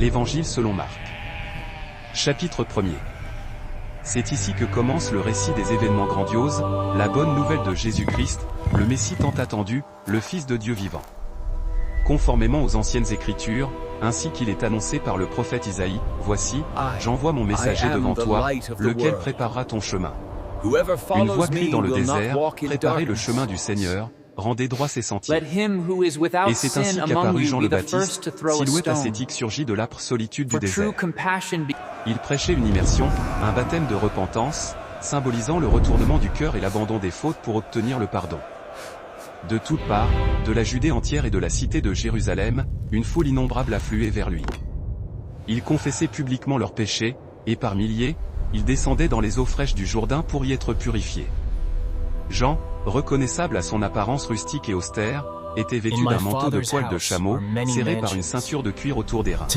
L'Évangile selon Marc. Chapitre 1er. C'est ici que commence le récit des événements grandioses, la bonne nouvelle de Jésus-Christ, le Messie tant attendu, le Fils de Dieu vivant. Conformément aux anciennes Écritures, ainsi qu'il est annoncé par le prophète Isaïe, « Voici, j'envoie mon messager devant toi, lequel préparera ton chemin. » Une voix crie dans le désert, « Préparez le chemin du Seigneur, rendez droit ses sentiers. » Et c'est ainsi qu'apparut Jean le Baptiste, silhouette ascétique surgit de l'âpre solitude du désert. Il prêchait une immersion, un baptême de repentance, symbolisant le retournement du cœur et l'abandon des fautes pour obtenir le pardon. De toutes parts, de la Judée entière et de la cité de Jérusalem, une foule innombrable affluait vers lui. Ils confessaient publiquement leurs péchés, et par milliers, ils descendaient dans les eaux fraîches du Jourdain pour y être purifiés. Jean, reconnaissable à son apparence rustique et austère, était vêtu d'un manteau de poils de chameau, serré par une ceinture de cuir autour des reins.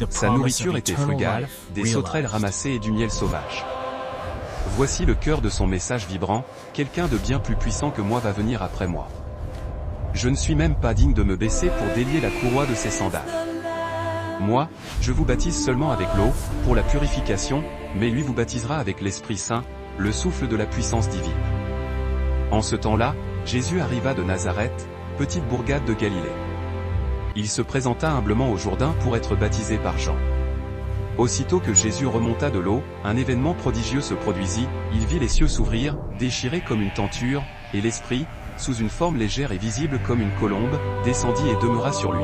Sa nourriture était frugale, des sauterelles ramassées et du miel sauvage. Voici le cœur de son message vibrant, quelqu'un de bien plus puissant que moi va venir après moi. Je ne suis même pas digne de me baisser pour délier la courroie de ses sandales. Moi, je vous baptise seulement avec l'eau, pour la purification, mais lui vous baptisera avec l'Esprit Saint, le souffle de la puissance divine. En ce temps-là, Jésus arriva de Nazareth, petite bourgade de Galilée. Il se présenta humblement au Jourdain pour être baptisé par Jean. Aussitôt que Jésus remonta de l'eau, un événement prodigieux se produisit, il vit les cieux s'ouvrir, déchirés comme une tenture, et l'Esprit, sous une forme légère et visible comme une colombe, descendit et demeura sur lui.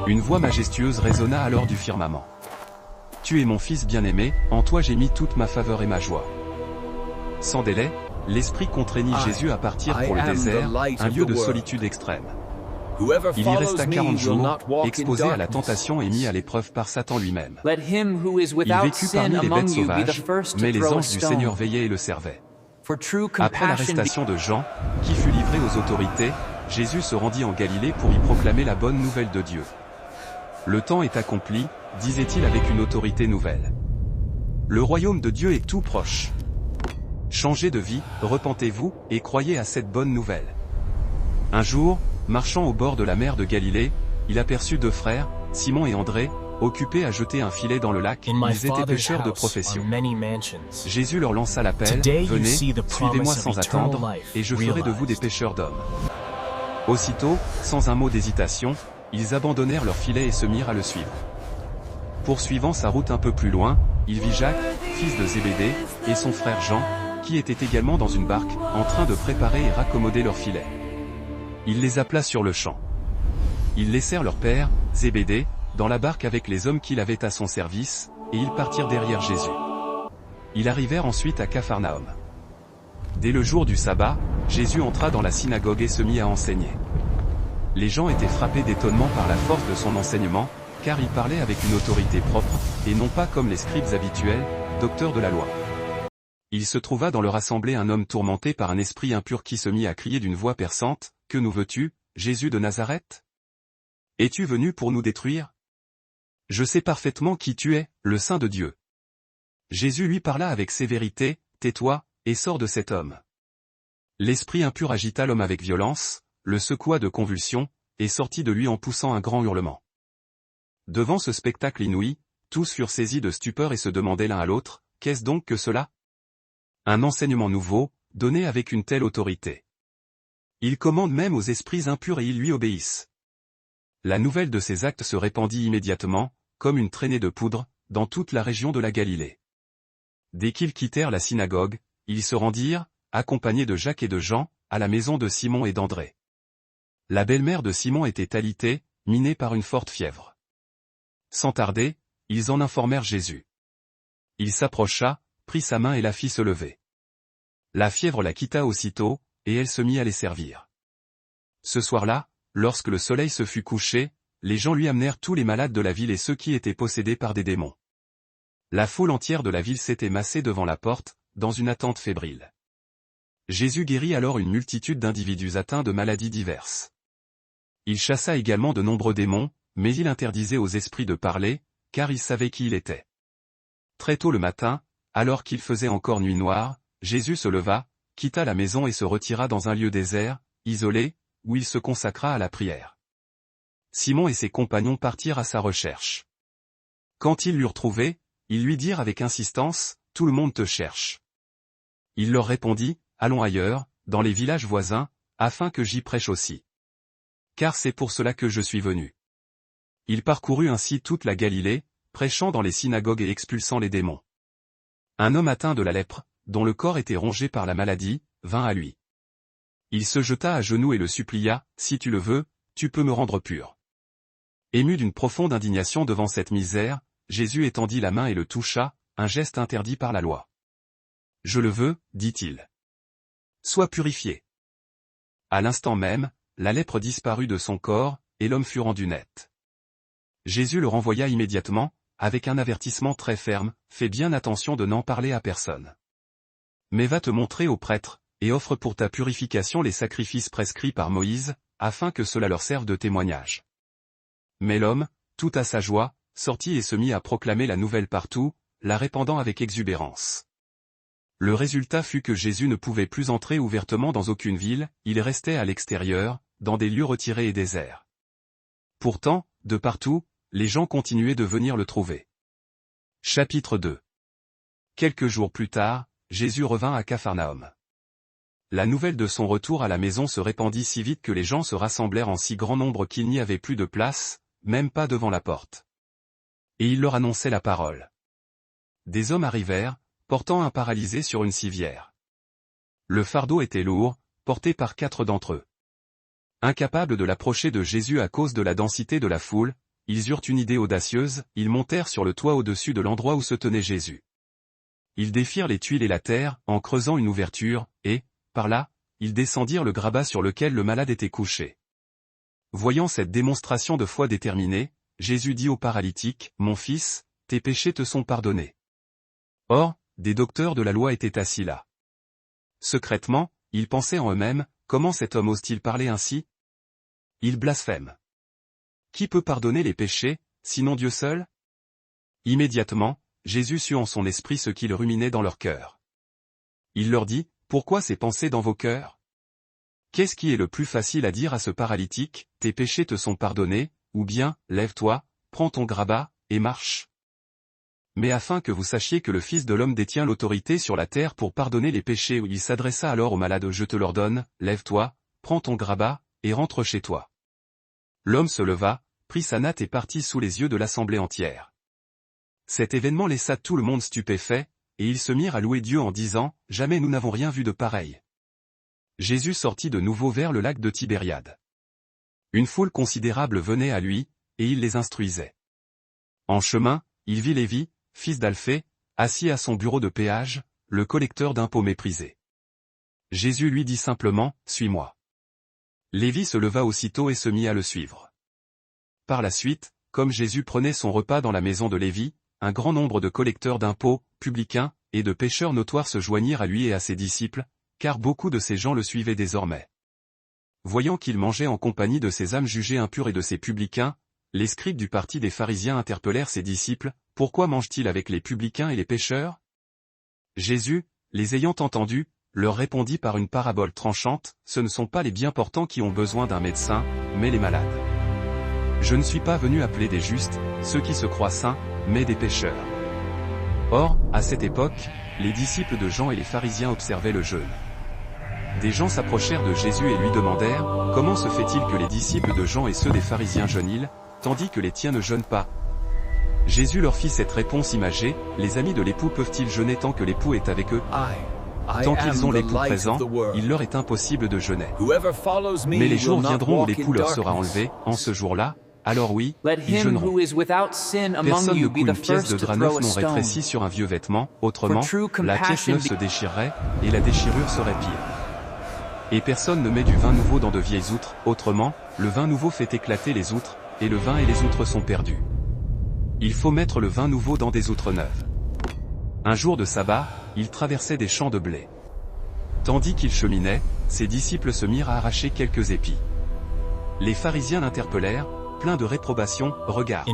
Une voix majestueuse résonna alors du firmament. « Tu es mon Fils bien-aimé, en toi j'ai mis toute ma faveur et ma joie. » Sans délai, l'Esprit contraignit Jésus à partir pour le désert, un lieu de solitude extrême. Il y resta 40 jours, exposé à la tentation et mis à l'épreuve par Satan lui-même. Il vécut parmi les bêtes sauvages, mais les anges du Seigneur veillaient et le servaient. Après l'arrestation de Jean, qui fut livré aux autorités, Jésus se rendit en Galilée pour y proclamer la bonne nouvelle de Dieu. Le temps est accompli, disait-il avec une autorité nouvelle. Le royaume de Dieu est tout proche. Changez de vie, repentez-vous, et croyez à cette bonne nouvelle. Un jour, marchant au bord de la mer de Galilée, il aperçut deux frères, Simon et André, occupés à jeter un filet dans le lac, ils étaient pêcheurs de profession. Jésus leur lança l'appel, « Venez, suivez-moi sans attendre, et je ferai de vous des pêcheurs d'hommes. » Aussitôt, sans un mot d'hésitation, ils abandonnèrent leur filet et se mirent à le suivre. Poursuivant sa route un peu plus loin, il vit Jacques, fils de Zébédée, et son frère Jean, qui étaient également dans une barque, en train de préparer et raccommoder leurs filets. Il les appela sur-le-champ. Ils laissèrent leur père, Zébédée, dans la barque avec les hommes qu'il avait à son service, et ils partirent derrière Jésus. Ils arrivèrent ensuite à Capharnaüm. Dès le jour du sabbat, Jésus entra dans la synagogue et se mit à enseigner. Les gens étaient frappés d'étonnement par la force de son enseignement, car il parlait avec une autorité propre, et non pas comme les scribes habituels, docteurs de la loi. Il se trouva dans leur assemblée un homme tourmenté par un esprit impur qui se mit à crier d'une voix perçante, « Que nous veux-tu, Jésus de Nazareth? Es-tu venu pour nous détruire? Je sais parfaitement qui tu es, le Saint de Dieu. » Jésus lui parla avec sévérité, « Tais-toi, et sors de cet homme. » L'esprit impur agita l'homme avec violence, le secoua de convulsions, et sortit de lui en poussant un grand hurlement. Devant ce spectacle inouï, tous furent saisis de stupeur et se demandaient l'un à l'autre, « Qu'est-ce donc que cela? Un enseignement nouveau, donné avec une telle autorité. Il commande même aux esprits impurs et ils lui obéissent. » La nouvelle de ces actes se répandit immédiatement, comme une traînée de poudre, dans toute la région de la Galilée. Dès qu'ils quittèrent la synagogue, ils se rendirent, accompagnés de Jacques et de Jean, à la maison de Simon et d'André. La belle-mère de Simon était alitée, minée par une forte fièvre. Sans tarder, ils en informèrent Jésus. Il s'approcha, prit sa main et la fit se lever. La fièvre la quitta aussitôt, et elle se mit à les servir. Ce soir-là, lorsque le soleil se fut couché, les gens lui amenèrent tous les malades de la ville et ceux qui étaient possédés par des démons. La foule entière de la ville s'était massée devant la porte, dans une attente fébrile. Jésus guérit alors une multitude d'individus atteints de maladies diverses. Il chassa également de nombreux démons, mais il interdisait aux esprits de parler, car il savait qui il était. Très tôt le matin, alors qu'il faisait encore nuit noire, Jésus se leva, quitta la maison et se retira dans un lieu désert, isolé, où il se consacra à la prière. Simon et ses compagnons partirent à sa recherche. Quand ils l'eurent trouvé, ils lui dirent avec insistance, « Tout le monde te cherche. » Il leur répondit, « Allons ailleurs, dans les villages voisins, afin que j'y prêche aussi. Car c'est pour cela que je suis venu. » Il parcourut ainsi toute la Galilée, prêchant dans les synagogues et expulsant les démons. Un homme atteint de la lèpre, dont le corps était rongé par la maladie, vint à lui. Il se jeta à genoux et le supplia, « Si tu le veux, tu peux me rendre pur. » Ému d'une profonde indignation devant cette misère, Jésus étendit la main et le toucha, un geste interdit par la loi. « Je le veux, dit-il. Sois purifié. » À l'instant même, la lèpre disparut de son corps, et l'homme fut rendu net. Jésus le renvoya immédiatement, avec un avertissement très ferme, « Fais bien attention de n'en parler à personne. Mais va te montrer au prêtre, et offre pour ta purification les sacrifices prescrits par Moïse, afin que cela leur serve de témoignage. » Mais l'homme, tout à sa joie, sortit et se mit à proclamer la nouvelle partout, la répandant avec exubérance. Le résultat fut que Jésus ne pouvait plus entrer ouvertement dans aucune ville, il restait à l'extérieur, dans des lieux retirés et déserts. Pourtant, de partout, les gens continuaient de venir le trouver. Chapitre 2. Quelques jours plus tard, Jésus revint à Capharnaüm. La nouvelle de son retour à la maison se répandit si vite que les gens se rassemblèrent en si grand nombre qu'il n'y avait plus de place, même pas devant la porte. Et il leur annonçait la parole. Des hommes arrivèrent, portant un paralysé sur une civière. Le fardeau était lourd, porté par 4 d'entre eux. Incapables de l'approcher de Jésus à cause de la densité de la foule, ils eurent une idée audacieuse, ils montèrent sur le toit au-dessus de l'endroit où se tenait Jésus. Ils défirent les tuiles et la terre, en creusant une ouverture, et, par là, ils descendirent le grabat sur lequel le malade était couché. Voyant cette démonstration de foi déterminée, Jésus dit au paralytique, « Mon fils, tes péchés te sont pardonnés. » Or, des docteurs de la loi étaient assis là. Secrètement, ils pensaient en eux-mêmes, « Comment cet homme ose-t-il parler ainsi? Il blasphème. Qui peut pardonner les péchés, sinon Dieu seul ?» Immédiatement, Jésus sut en son esprit ce qu'ils ruminaient dans leur cœur. Il leur dit, « Pourquoi ces pensées dans vos cœurs? Qu'est-ce qui est le plus facile à dire à ce paralytique, tes péchés te sont pardonnés, ou bien, lève-toi, prends ton grabat, et marche. Mais afin que vous sachiez que le Fils de l'homme détient l'autorité sur la terre pour pardonner les péchés, il s'adressa alors au malade, je te l'ordonne, lève-toi, prends ton grabat, et rentre chez toi. L'homme se leva, prit sa natte et partit sous les yeux de l'assemblée entière. Cet événement laissa tout le monde stupéfait, et ils se mirent à louer Dieu en disant, « Jamais nous n'avons rien vu de pareil. » Jésus sortit de nouveau vers le lac de Tibériade. Une foule considérable venait à lui, et il les instruisait. En chemin, il vit Lévi, fils d'Alphée, assis à son bureau de péage, le collecteur d'impôts méprisé. Jésus lui dit simplement, « Suis-moi. » Lévi se leva aussitôt et se mit à le suivre. Par la suite, comme Jésus prenait son repas dans la maison de Lévi, un grand nombre de collecteurs d'impôts, publicains, et de pécheurs notoires se joignirent à lui et à ses disciples, car beaucoup de ces gens le suivaient désormais. Voyant qu'il mangeait en compagnie de ces âmes jugées impures et de ces publicains, les scribes du parti des pharisiens interpellèrent ses disciples, « Pourquoi mange-t-il avec les publicains et les pécheurs ?» Jésus, les ayant entendus, leur répondit par une parabole tranchante, « Ce ne sont pas les bien portants qui ont besoin d'un médecin, mais les malades. Je ne suis pas venu appeler des justes, ceux qui se croient saints, mais des pécheurs. » Or, à cette époque, les disciples de Jean et les pharisiens observaient le jeûne. Des gens s'approchèrent de Jésus et lui demandèrent, « Comment se fait-il que les disciples de Jean et ceux des pharisiens jeûnent-ils, tandis que les tiens ne jeûnent pas ?» Jésus leur fit cette réponse imagée, « Les amis de l'époux peuvent-ils jeûner tant que l'époux est avec eux? Tant qu'ils ont l'époux présent, il leur est impossible de jeûner. Mais les jours viendront où l'époux leur sera enlevé, en ce jour-là, alors oui, ils jeûneront. Personne ne coud une pièce de drap neuf non rétrécie sur un vieux vêtement, autrement, la pièce neuve se déchirerait, et la déchirure serait pire. Et personne ne met du vin nouveau dans de vieilles outres, autrement, le vin nouveau fait éclater les outres, et le vin et les outres sont perdus. Il faut mettre le vin nouveau dans des outres neuves. » Un jour de sabbat, il traversait des champs de blé. Tandis qu'il cheminait, ses disciples se mirent à arracher quelques épis. Les pharisiens l'interpellèrent, pleins de réprobation, « Regarde.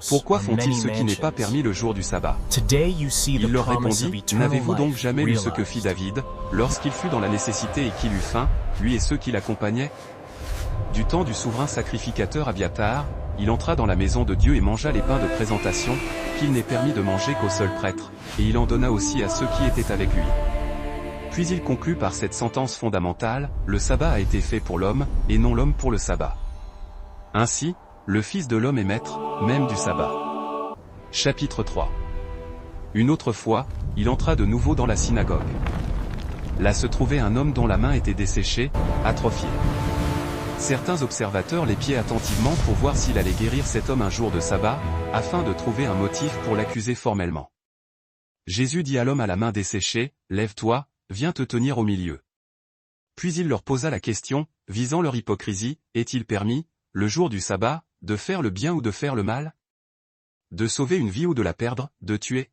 Pourquoi font-ils ce qui n'est pas permis le jour du sabbat ?» Il leur répondit, « N'avez-vous donc jamais lu ce que fit David, lorsqu'il fut dans la nécessité et qu'il eut faim, lui et ceux qui l'accompagnaient? Du temps du souverain sacrificateur Abiatar, il entra dans la maison de Dieu et mangea les pains de présentation, qu'il n'est permis de manger qu'au seul prêtre, et il en donna aussi à ceux qui étaient avec lui. Puis il conclut par cette sentence fondamentale, le sabbat a été fait pour l'homme, et non l'homme pour le sabbat. Ainsi, le Fils de l'homme est maître, même du sabbat. Chapitre 3. Une autre fois, il entra de nouveau dans la synagogue. Là se trouvait un homme dont la main était desséchée, atrophiée. Certains observateurs l'épiaient attentivement pour voir s'il allait guérir cet homme un jour de sabbat, afin de trouver un motif pour l'accuser formellement. Jésus dit à l'homme à la main desséchée, « Lève-toi, viens te tenir au milieu. » Puis il leur posa la question, visant leur hypocrisie, « Est-il permis, le jour du sabbat, de faire le bien ou de faire le mal? De sauver une vie ou de la perdre, de tuer ?»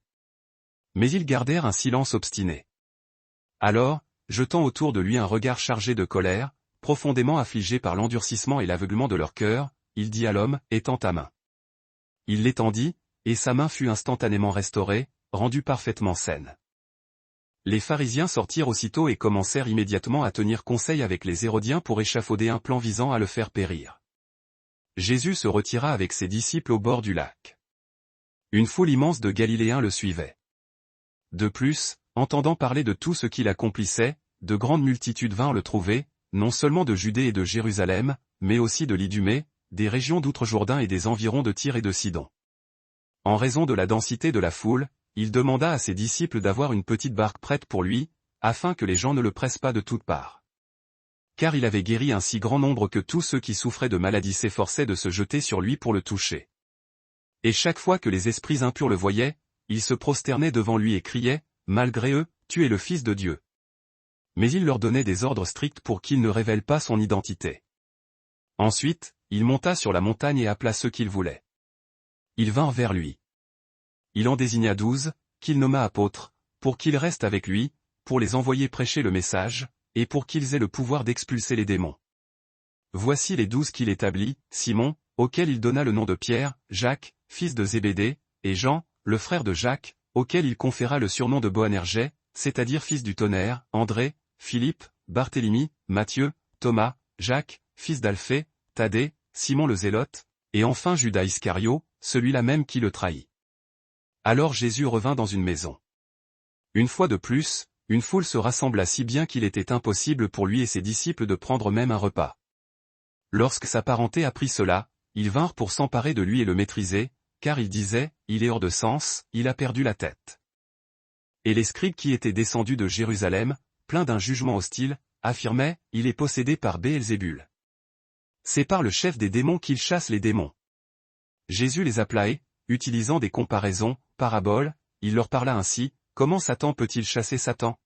Mais ils gardèrent un silence obstiné. Alors, jetant autour de lui un regard chargé de colère, profondément affligé par l'endurcissement et l'aveuglement de leur cœur, il dit à l'homme, « Étends ta main. » Il l'étendit, et sa main fut instantanément restaurée, rendue parfaitement saine. Les pharisiens sortirent aussitôt et commencèrent immédiatement à tenir conseil avec les Hérodiens pour échafauder un plan visant à le faire périr. Jésus se retira avec ses disciples au bord du lac. Une foule immense de Galiléens le suivait. De plus, entendant parler de tout ce qu'il accomplissait, de grandes multitudes vinrent le trouver, non seulement de Judée et de Jérusalem, mais aussi de l'Idumée, des régions d'outre-Jourdain et des environs de Tyr et de Sidon. En raison de la densité de la foule, il demanda à ses disciples d'avoir une petite barque prête pour lui, afin que les gens ne le pressent pas de toutes parts. Car il avait guéri un si grand nombre que tous ceux qui souffraient de maladies s'efforçaient de se jeter sur lui pour le toucher. Et chaque fois que les esprits impurs le voyaient, ils se prosternaient devant lui et criaient, « Malgré eux, tu es le Fils de Dieu. » Mais il leur donnait des ordres stricts pour qu'ils ne révèlent pas son identité. Ensuite, il monta sur la montagne et appela ceux qu'il voulait. Ils vinrent vers lui. Il en désigna 12, qu'il nomma apôtres, pour qu'ils restent avec lui, pour les envoyer prêcher le message, et pour qu'ils aient le pouvoir d'expulser les démons. Voici les 12 qu'il établit, Simon, auquel il donna le nom de Pierre, Jacques, fils de Zébédée, et Jean, le frère de Jacques, auquel il conféra le surnom de Boanergès, c'est-à-dire fils du tonnerre, André, Philippe, Barthélemy, Matthieu, Thomas, Jacques, fils d'Alphée, Thaddée, Simon le Zélote, et enfin Judas Iscario, celui-là même qui le trahit. Alors Jésus revint dans une maison. Une fois de plus, une foule se rassembla si bien qu'il était impossible pour lui et ses disciples de prendre même un repas. Lorsque sa parenté apprit cela, ils vinrent pour s'emparer de lui et le maîtriser, car ils disaient, « Il est hors de sens, il a perdu la tête. » Et les scribes qui étaient descendus de Jérusalem, pleins d'un jugement hostile, affirmaient, « Il est possédé par Béelzébul. C'est par le chef des démons qu'il chasse les démons. » Jésus les appela et, utilisant des comparaisons, paraboles, il leur parla ainsi, « Comment Satan peut-il chasser Satan?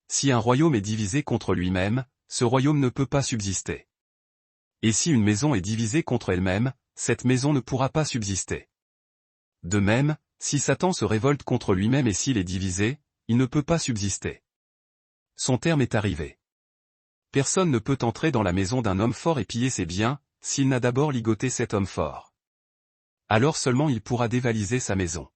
Si un royaume est divisé contre lui-même, ce royaume ne peut pas subsister. Et si une maison est divisée contre elle-même, cette maison ne pourra pas subsister. De même, si Satan se révolte contre lui-même et s'il est divisé, il ne peut pas subsister. Son terme est arrivé. Personne ne peut entrer dans la maison d'un homme fort et piller ses biens, s'il n'a d'abord ligoté cet homme fort. Alors seulement il pourra dévaliser sa maison.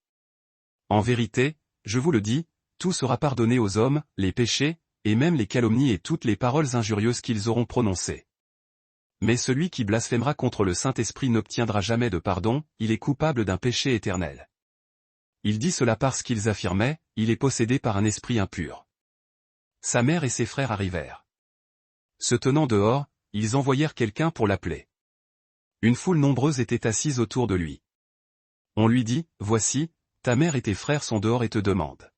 En vérité, je vous le dis, tout sera pardonné aux hommes, les péchés, et même les calomnies et toutes les paroles injurieuses qu'ils auront prononcées. Mais celui qui blasphémera contre le Saint-Esprit n'obtiendra jamais de pardon, il est coupable d'un péché éternel. Il dit cela parce qu'ils affirmaient, il est possédé par un esprit impur. Sa mère et ses frères arrivèrent. Se tenant dehors, ils envoyèrent quelqu'un pour l'appeler. Une foule nombreuse était assise autour de lui. On lui dit, « Voici, ta mère et tes frères sont dehors et te demandent. »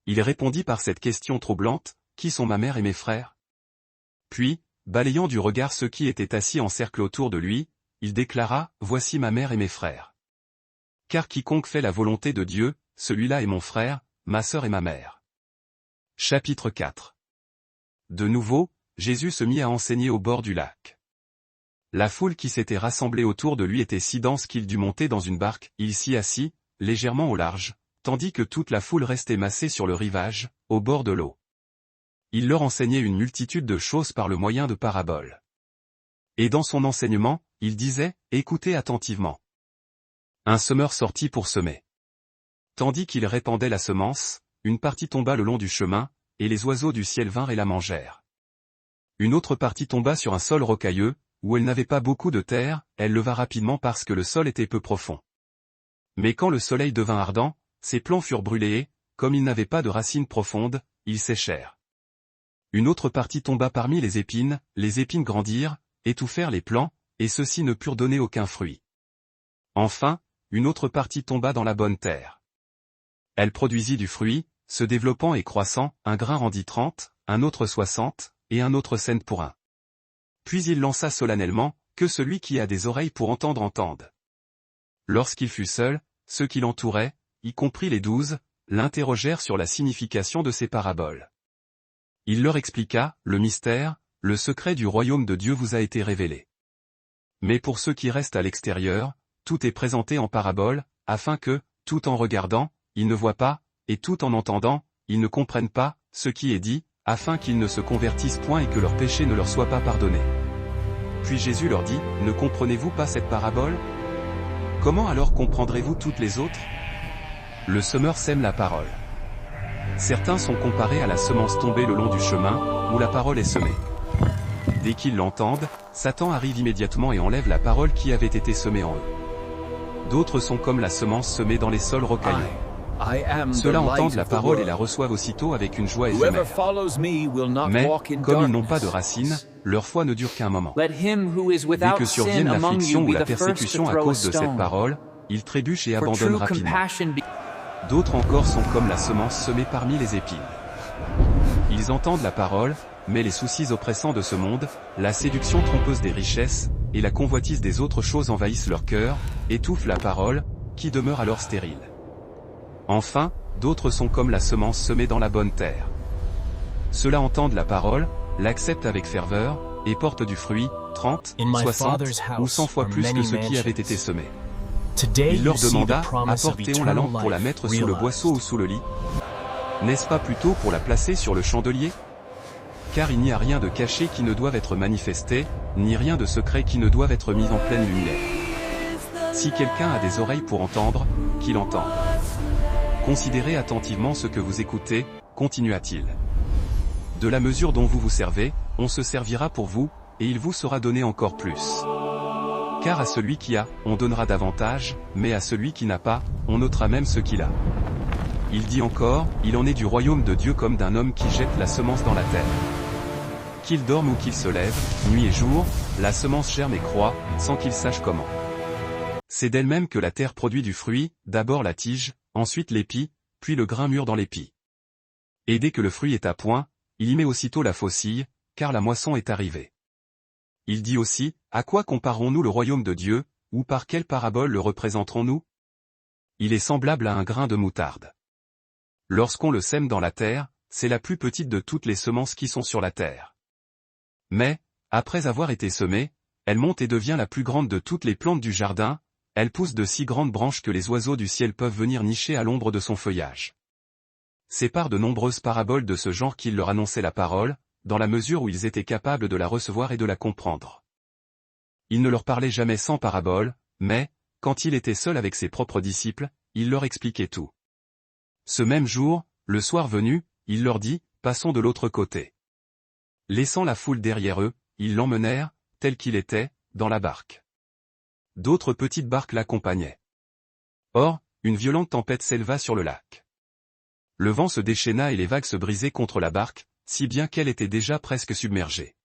Il répondit par cette question troublante, « Qui sont ma mère et mes frères ?» Puis, balayant du regard ceux qui étaient assis en cercle autour de lui, il déclara, « Voici ma mère et mes frères. Car quiconque fait la volonté de Dieu, celui-là est mon frère, ma sœur et ma mère. » Chapitre 4. De nouveau, Jésus se mit à enseigner au bord du lac. La foule qui s'était rassemblée autour de lui était si dense qu'il dut monter dans une barque, il s'y assit, légèrement au large, tandis que toute la foule restait massée sur le rivage, au bord de l'eau. Il leur enseignait une multitude de choses par le moyen de paraboles. Et dans son enseignement, il disait, « Écoutez attentivement. Un semeur sortit pour semer. Tandis qu'il répandait la semence, une partie tomba le long du chemin, et les oiseaux du ciel vinrent et la mangèrent. Une autre partie tomba sur un sol rocailleux, où elle n'avait pas beaucoup de terre, elle leva rapidement parce que le sol était peu profond. Mais quand le soleil devint ardent, ses plants furent brûlés et, comme ils n'avaient pas de racines profondes, ils séchèrent. Une autre partie tomba parmi les épines grandirent, étouffèrent les plants, et ceux-ci ne purent donner aucun fruit. Enfin, une autre partie tomba dans la bonne terre. Elle produisit du fruit, se développant et croissant, un grain rendit 30, un autre 60, et un autre cent pour un. Puis il lança solennellement, que celui qui a des oreilles pour entendre entende. Lorsqu'il fut seul, ceux qui l'entouraient, y compris les 12, l'interrogèrent sur la signification de ces paraboles. Il leur expliqua, le mystère, le secret du royaume de Dieu vous a été révélé. Mais pour ceux qui restent à l'extérieur, tout est présenté en parabole, afin que, tout en regardant, ils ne voient pas, et tout en entendant, ils ne comprennent pas, ce qui est dit, afin qu'ils ne se convertissent point et que leurs péchés ne leur soient pas pardonnés. Puis Jésus leur dit, ne comprenez-vous pas cette parabole? Comment alors comprendrez-vous toutes les autres? Le semeur sème la parole. Certains sont comparés à la semence tombée le long du chemin, où la parole est semée. Dès qu'ils l'entendent, Satan arrive immédiatement et enlève la parole qui avait été semée en eux. D'autres sont comme la semence semée dans les sols rocailleux. Ceux-là entendent la parole et la reçoivent aussitôt avec une joie éphémère. Mais, comme ils n'ont pas de racines, leur foi ne dure qu'un moment. Dès que survienne l'affliction ou la persécution à cause de cette parole, ils trébuchent et abandonnent rapidement. D'autres encore sont comme la semence semée parmi les épines. Ils entendent la parole, mais les soucis oppressants de ce monde, la séduction trompeuse des richesses, et la convoitise des autres choses envahissent leur cœur, étouffent la parole, qui demeure alors stérile. Enfin, d'autres sont comme la semence semée dans la bonne terre. Ceux-là entendent la parole, l'acceptent avec ferveur, et portent du fruit, 30, 60, ou 100 fois plus que ceux qui avaient été semés. Il leur demanda, apportez-on la lampe pour la mettre sous le boisseau ou sous le lit? N'est-ce pas plutôt pour la placer sur le chandelier? Car il n'y a rien de caché qui ne doive être manifesté, ni rien de secret qui ne doive être mis en pleine lumière. Si quelqu'un a des oreilles pour entendre, qu'il entende. Considérez attentivement ce que vous écoutez, continua-t-il. De la mesure dont vous vous servez, on se servira pour vous, et il vous sera donné encore plus. Car à celui qui a, on donnera davantage, mais à celui qui n'a pas, on ôtera même ce qu'il a. Il dit encore, il en est du royaume de Dieu comme d'un homme qui jette la semence dans la terre. Qu'il dorme ou qu'il se lève, nuit et jour, la semence germe et croît, sans qu'il sache comment. C'est d'elle-même que la terre produit du fruit, d'abord la tige, ensuite l'épi, puis le grain mûr dans l'épi. Et dès que le fruit est à point, il y met aussitôt la faucille, car la moisson est arrivée. Il dit aussi, à quoi comparerons-nous le royaume de Dieu, ou par quelle parabole le représenterons-nous? Il est semblable à un grain de moutarde. Lorsqu'on le sème dans la terre, c'est la plus petite de toutes les semences qui sont sur la terre. Mais, après avoir été semée, elle monte et devient la plus grande de toutes les plantes du jardin, elle pousse de si grandes branches que les oiseaux du ciel peuvent venir nicher à l'ombre de son feuillage. C'est par de nombreuses paraboles de ce genre qu'il leur annonçait la parole, dans la mesure où ils étaient capables de la recevoir et de la comprendre. Il ne leur parlait jamais sans parabole, mais, quand il était seul avec ses propres disciples, il leur expliquait tout. Ce même jour, le soir venu, il leur dit, passons de l'autre côté. Laissant la foule derrière eux, ils l'emmenèrent, tel qu'il était, dans la barque. D'autres petites barques l'accompagnaient. Or, une violente tempête s'éleva sur le lac. Le vent se déchaîna et les vagues se brisaient contre la barque, si bien qu'elle était déjà presque submergée.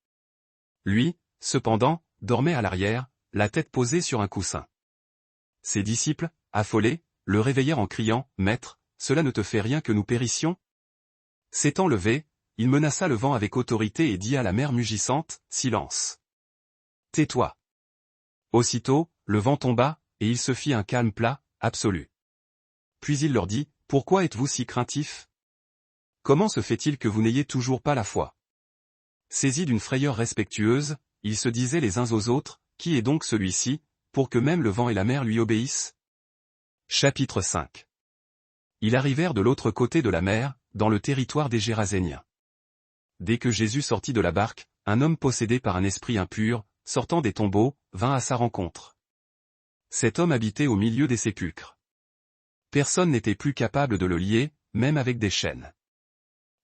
Lui, cependant, dormait à l'arrière, la tête posée sur un coussin. Ses disciples, affolés, le réveillèrent en criant, « Maître, cela ne te fait rien que nous périssions ?» S'étant levé, il menaça le vent avec autorité et dit à la mer mugissante, « Silence. Tais-toi. » Aussitôt, le vent tomba, et il se fit un calme plat, absolu. Puis il leur dit, « Pourquoi êtes-vous si craintifs? Comment se fait-il que vous n'ayez toujours pas la foi ?» Saisis d'une frayeur respectueuse, ils se disaient les uns aux autres, « Qui est donc celui-ci, pour que même le vent et la mer lui obéissent ?» Chapitre 5. Ils arrivèrent de l'autre côté de la mer, dans le territoire des Géraséniens. Dès que Jésus sortit de la barque, un homme possédé par un esprit impur, sortant des tombeaux, vint à sa rencontre. Cet homme habitait au milieu des sépulcres. Personne n'était plus capable de le lier, même avec des chaînes.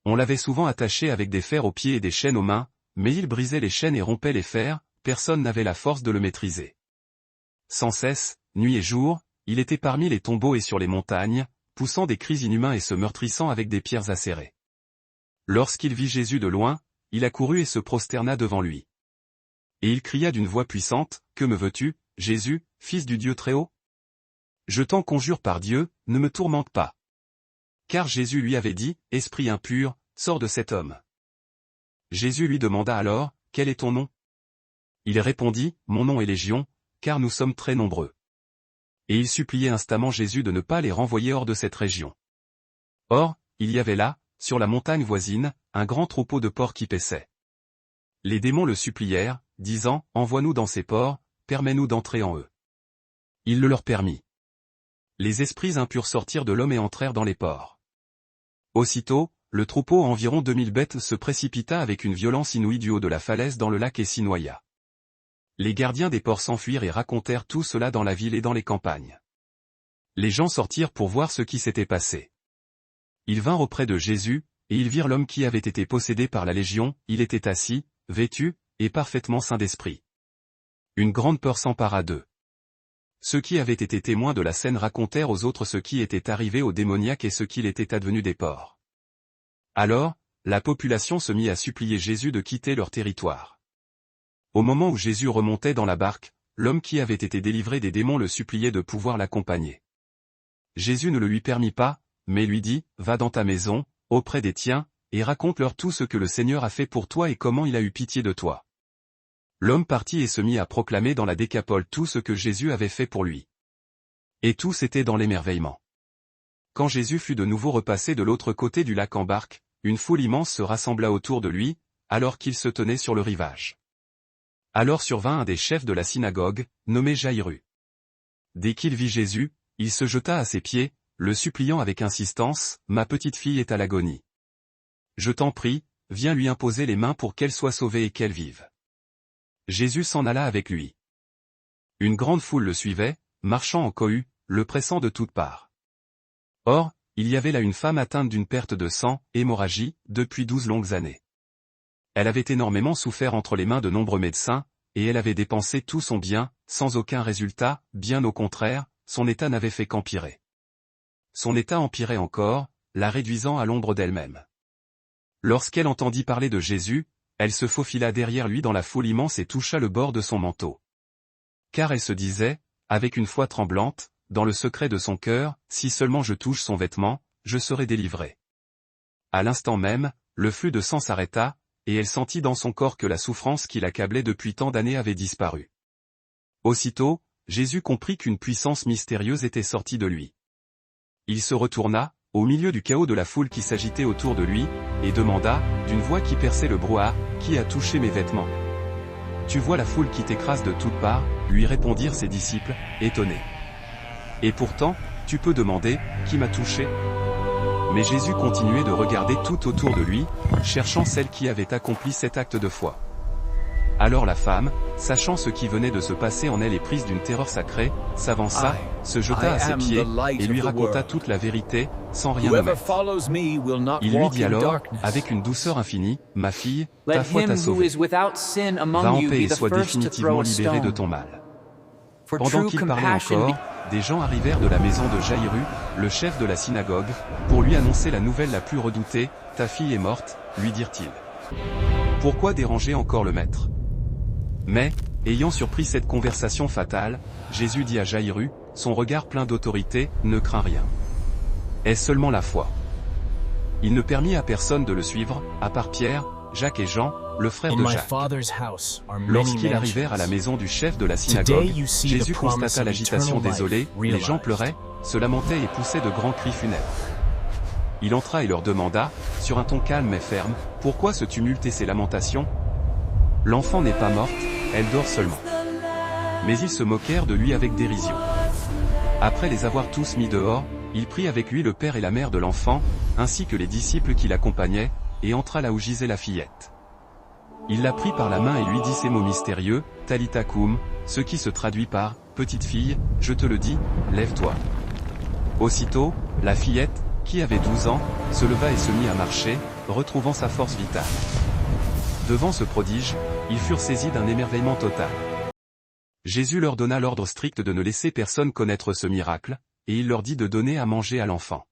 On l'avait souvent attaché avec des fers aux pieds et des chaînes aux mains, mais il brisait les chaînes et rompait les fers, personne n'avait la force de le maîtriser. Sans cesse, nuit et jour, il était parmi les tombeaux et sur les montagnes, poussant des cris inhumains et se meurtrissant avec des pierres acérées. Lorsqu'il vit Jésus de loin, il accourut et se prosterna devant lui. Et il cria d'une voix puissante, « Que me veux-tu, Jésus, fils du Dieu Très-Haut ? Je t'en conjure par Dieu, ne me tourmente pas. » Car Jésus lui avait dit, « Esprit impur, sors de cet homme. » Jésus lui demanda alors, « Quel est ton nom ?» Il répondit, « Mon nom est Légion, car nous sommes très nombreux. » Et il suppliait instamment Jésus de ne pas les renvoyer hors de cette région. Or, il y avait là, sur la montagne voisine, un grand troupeau de porcs qui paissaient. Les démons le supplièrent, disant, « Envoie-nous dans ces porcs, permets-nous d'entrer en eux. » Il le leur permit. Les esprits impurs sortirent de l'homme et entrèrent dans les porcs. Aussitôt, le troupeau environ 2000 bêtes se précipita avec une violence inouïe du haut de la falaise dans le lac et s'y noya. Les gardiens des porcs s'enfuirent et racontèrent tout cela dans la ville et dans les campagnes. Les gens sortirent pour voir ce qui s'était passé. Ils vinrent auprès de Jésus, et ils virent l'homme qui avait été possédé par la légion, il était assis, vêtu, et parfaitement saint d'esprit. Une grande peur s'empara d'eux. Ceux qui avaient été témoins de la scène racontèrent aux autres ce qui était arrivé au démoniaque et ce qu'il était advenu des porcs. Alors, la population se mit à supplier Jésus de quitter leur territoire. Au moment où Jésus remontait dans la barque, l'homme qui avait été délivré des démons le suppliait de pouvoir l'accompagner. Jésus ne le lui permit pas, mais lui dit, « Va dans ta maison, auprès des tiens, et raconte-leur tout ce que le Seigneur a fait pour toi et comment il a eu pitié de toi. » L'homme partit et se mit à proclamer dans la Décapole tout ce que Jésus avait fait pour lui. Et tous étaient dans l'émerveillement. Quand Jésus fut de nouveau repassé de l'autre côté du lac en barque, une foule immense se rassembla autour de lui, alors qu'il se tenait sur le rivage. Alors survint un des chefs de la synagogue, nommé Jaïru. Dès qu'il vit Jésus, il se jeta à ses pieds, le suppliant avec insistance, « Ma petite fille est à l'agonie. Je t'en prie, viens lui imposer les mains pour qu'elle soit sauvée et qu'elle vive. » Jésus s'en alla avec lui. Une grande foule le suivait, marchant en cohue, le pressant de toutes parts. Or, il y avait là une femme atteinte d'une perte de sang, hémorragie, depuis 12 longues années. Elle avait énormément souffert entre les mains de nombreux médecins, et elle avait dépensé tout son bien, sans aucun résultat, bien au contraire, son état n'avait fait qu'empirer. Son état empirait encore, la réduisant à l'ombre d'elle-même. Lorsqu'elle entendit parler de Jésus, elle se faufila derrière lui dans la foule immense et toucha le bord de son manteau. Car elle se disait, avec une foi tremblante, dans le secret de son cœur, si seulement je touche son vêtement, je serai délivrée. À l'instant même, le flux de sang s'arrêta, et elle sentit dans son corps que la souffrance qui l'accablait depuis tant d'années avait disparu. Aussitôt, Jésus comprit qu'une puissance mystérieuse était sortie de lui. Il se retourna, au milieu du chaos de la foule qui s'agitait autour de lui, et demanda, d'une voix qui perçait le brouhaha, « Qui a touché mes vêtements ?» « Tu vois la foule qui t'écrase de toutes parts, » lui répondirent ses disciples, étonnés. « Et pourtant, tu peux demander, qui m'a touché ?» Mais Jésus continuait de regarder tout autour de lui, cherchant celle qui avait accompli cet acte de foi. Alors la femme, sachant ce qui venait de se passer en elle et prise d'une terreur sacrée, s'avança, se jeta à ses pieds, et lui raconta toute la vérité, sans rien omettre. Il lui dit alors, avec une douceur infinie, « Ma fille, ta foi t'a sauvée. Va en paix et sois définitivement libérée de ton mal. » Pendant qu'il parlait encore, des gens arrivèrent de la maison de Jaïru, le chef de la synagogue, pour lui annoncer la nouvelle la plus redoutée, « Ta fille est morte », lui dirent-ils. Pourquoi déranger encore le maître ? Mais, ayant surpris cette conversation fatale, Jésus dit à Jaïru, son regard plein d'autorité, « Ne crains rien. Aie seulement la foi. » Il ne permit à personne de le suivre, à part Pierre, Jacques et Jean, le frère de Jacques. Lorsqu'ils arrivèrent à la maison du chef de la synagogue, Jésus constata l'agitation désolée, les gens pleuraient, se lamentaient et poussaient de grands cris funèbres. Il entra et leur demanda, sur un ton calme mais ferme, « Pourquoi ce tumulte et ces lamentations ? L'enfant n'est pas morte, elle dort seulement. » Mais ils se moquèrent de lui avec dérision. Après les avoir tous mis dehors, il prit avec lui le père et la mère de l'enfant, ainsi que les disciples qui l'accompagnaient, et entra là où gisait la fillette. Il la prit par la main et lui dit ces mots mystérieux, « Talitha koum », ce qui se traduit par « Petite fille, je te le dis, lève-toi ». Aussitôt, la fillette, qui avait 12 ans, se leva et se mit à marcher, retrouvant sa force vitale. Devant ce prodige, Ils furent saisis d'un émerveillement total. Jésus leur donna l'ordre strict de ne laisser personne connaître ce miracle, et il leur dit de donner à manger à l'enfant.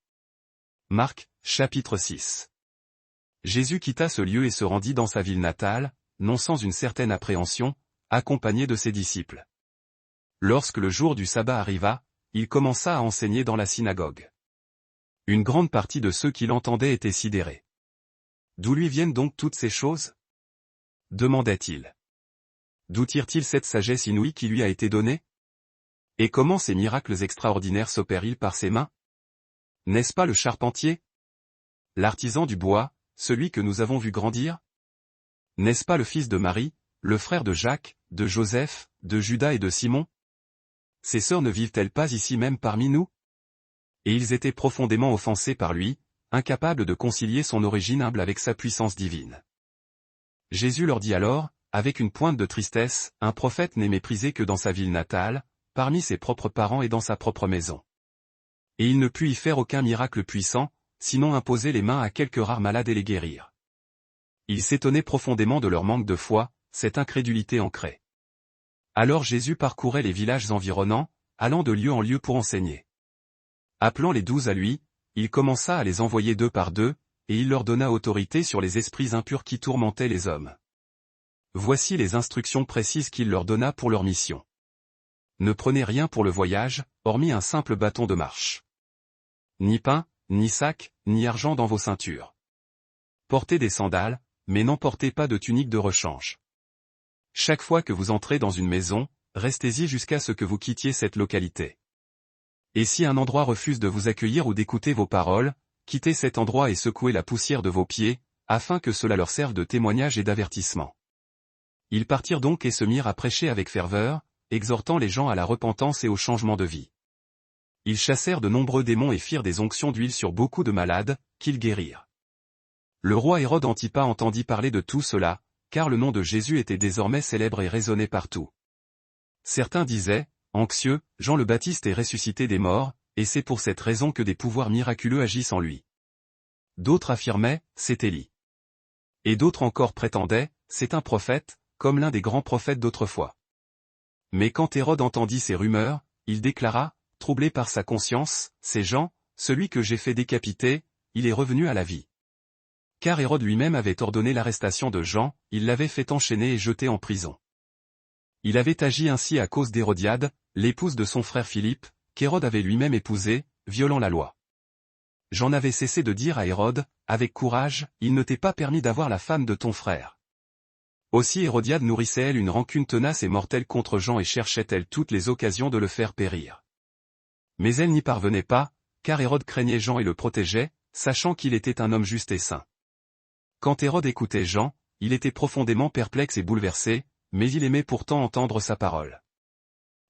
Marc, chapitre 6. Jésus quitta ce lieu et se rendit dans sa ville natale, non sans une certaine appréhension, accompagné de ses disciples. Lorsque le jour du sabbat arriva, il commença à enseigner dans la synagogue. Une grande partie de ceux qui l'entendaient étaient sidérés. « D'où lui viennent donc toutes ces choses ?» demandait-il. « D'où tire-t-il cette sagesse inouïe qui lui a été donnée? Et comment ces miracles extraordinaires s'opèrent-ils par ses mains? N'est-ce pas le charpentier? L'artisan du bois, celui que nous avons vu grandir? N'est-ce pas le fils de Marie, le frère de Jacques, de Joseph, de Judas et de Simon? Ses sœurs ne vivent-elles pas ici même parmi nous? » Et ils étaient profondément offensés par lui, incapables de concilier son origine humble avec sa puissance divine. Jésus leur dit alors, avec une pointe de tristesse, un prophète n'est méprisé que dans sa ville natale, parmi ses propres parents et dans sa propre maison. Et il ne put y faire aucun miracle puissant, sinon imposer les mains à quelques rares malades et les guérir. Il s'étonnait profondément de leur manque de foi, cette incrédulité ancrée. Alors Jésus parcourait les villages environnants, allant de lieu en lieu pour enseigner. Appelant les 12 à lui, il commença à les envoyer 2 par 2, et il leur donna autorité sur les esprits impurs qui tourmentaient les hommes. Voici les instructions précises qu'il leur donna pour leur mission. Ne prenez rien pour le voyage, hormis un simple bâton de marche. Ni pain, ni sac, ni argent dans vos ceintures. Portez des sandales, mais n'emportez pas de tunique de rechange. Chaque fois que vous entrez dans une maison, restez-y jusqu'à ce que vous quittiez cette localité. Et si un endroit refuse de vous accueillir ou d'écouter vos paroles, quittez cet endroit et secouez la poussière de vos pieds, afin que cela leur serve de témoignage et d'avertissement. Ils partirent donc et se mirent à prêcher avec ferveur, exhortant les gens à la repentance et au changement de vie. Ils chassèrent de nombreux démons et firent des onctions d'huile sur beaucoup de malades, qu'ils guérirent. Le roi Hérode Antipas entendit parler de tout cela, car le nom de Jésus était désormais célèbre et résonnait partout. Certains disaient, anxieux, Jean le Baptiste est ressuscité des morts, et c'est pour cette raison que des pouvoirs miraculeux agissent en lui. D'autres affirmaient, c'est Élie. Et d'autres encore prétendaient, c'est un prophète, comme l'un des grands prophètes d'autrefois. Mais quand Hérode entendit ces rumeurs, il déclara, troublé par sa conscience, c'est Jean, celui que j'ai fait décapiter, il est revenu à la vie. Car Hérode lui-même avait ordonné l'arrestation de Jean, il l'avait fait enchaîner et jeter en prison. Il avait agi ainsi à cause d'Hérodiade, l'épouse de son frère Philippe, qu'Hérode avait lui-même épousée, violant la loi. J'en avais cessé de dire à Hérode, avec courage, il ne t'est pas permis d'avoir la femme de ton frère. Aussi Hérodiade nourrissait-elle une rancune tenace et mortelle contre Jean et cherchait-elle toutes les occasions de le faire périr. Mais elle n'y parvenait pas, car Hérode craignait Jean et le protégeait, sachant qu'il était un homme juste et saint. Quand Hérode écoutait Jean, il était profondément perplexe et bouleversé, mais il aimait pourtant entendre sa parole.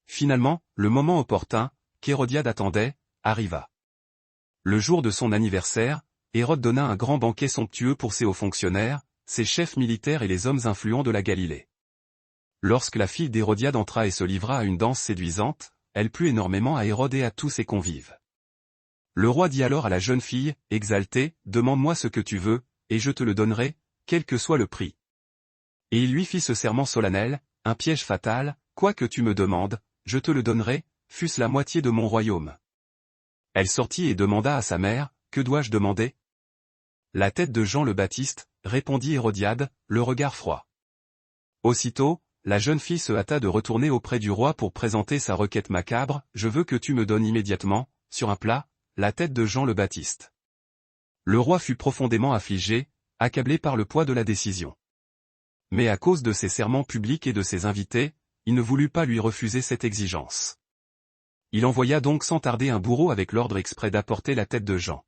Finalement, le moment opportun, qu'Hérodiade attendait, arriva. Le jour de son anniversaire, Hérode donna un grand banquet somptueux pour ses hauts fonctionnaires, ses chefs militaires et les hommes influents de la Galilée. Lorsque la fille d'Hérodiade entra et se livra à une danse séduisante, elle plut énormément à Hérode et à tous ses convives. Le roi dit alors à la jeune fille, exaltée, demande-moi ce que tu veux, et je te le donnerai, quel que soit le prix. Et il lui fit ce serment solennel, un piège fatal, quoi que tu me demandes, je te le donnerai, fût-ce la moitié de mon royaume. Elle sortit et demanda à sa mère, que dois-je demander? La tête de Jean le Baptiste, répondit Hérodiade, le regard froid. Aussitôt, la jeune fille se hâta de retourner auprès du roi pour présenter sa requête macabre, je veux que tu me donnes immédiatement, sur un plat, la tête de Jean le Baptiste. Le roi fut profondément affligé, accablé par le poids de la décision. Mais à cause de ses serments publics et de ses invités, il ne voulut pas lui refuser cette exigence. Il envoya donc sans tarder un bourreau avec l'ordre exprès d'apporter la tête de Jean.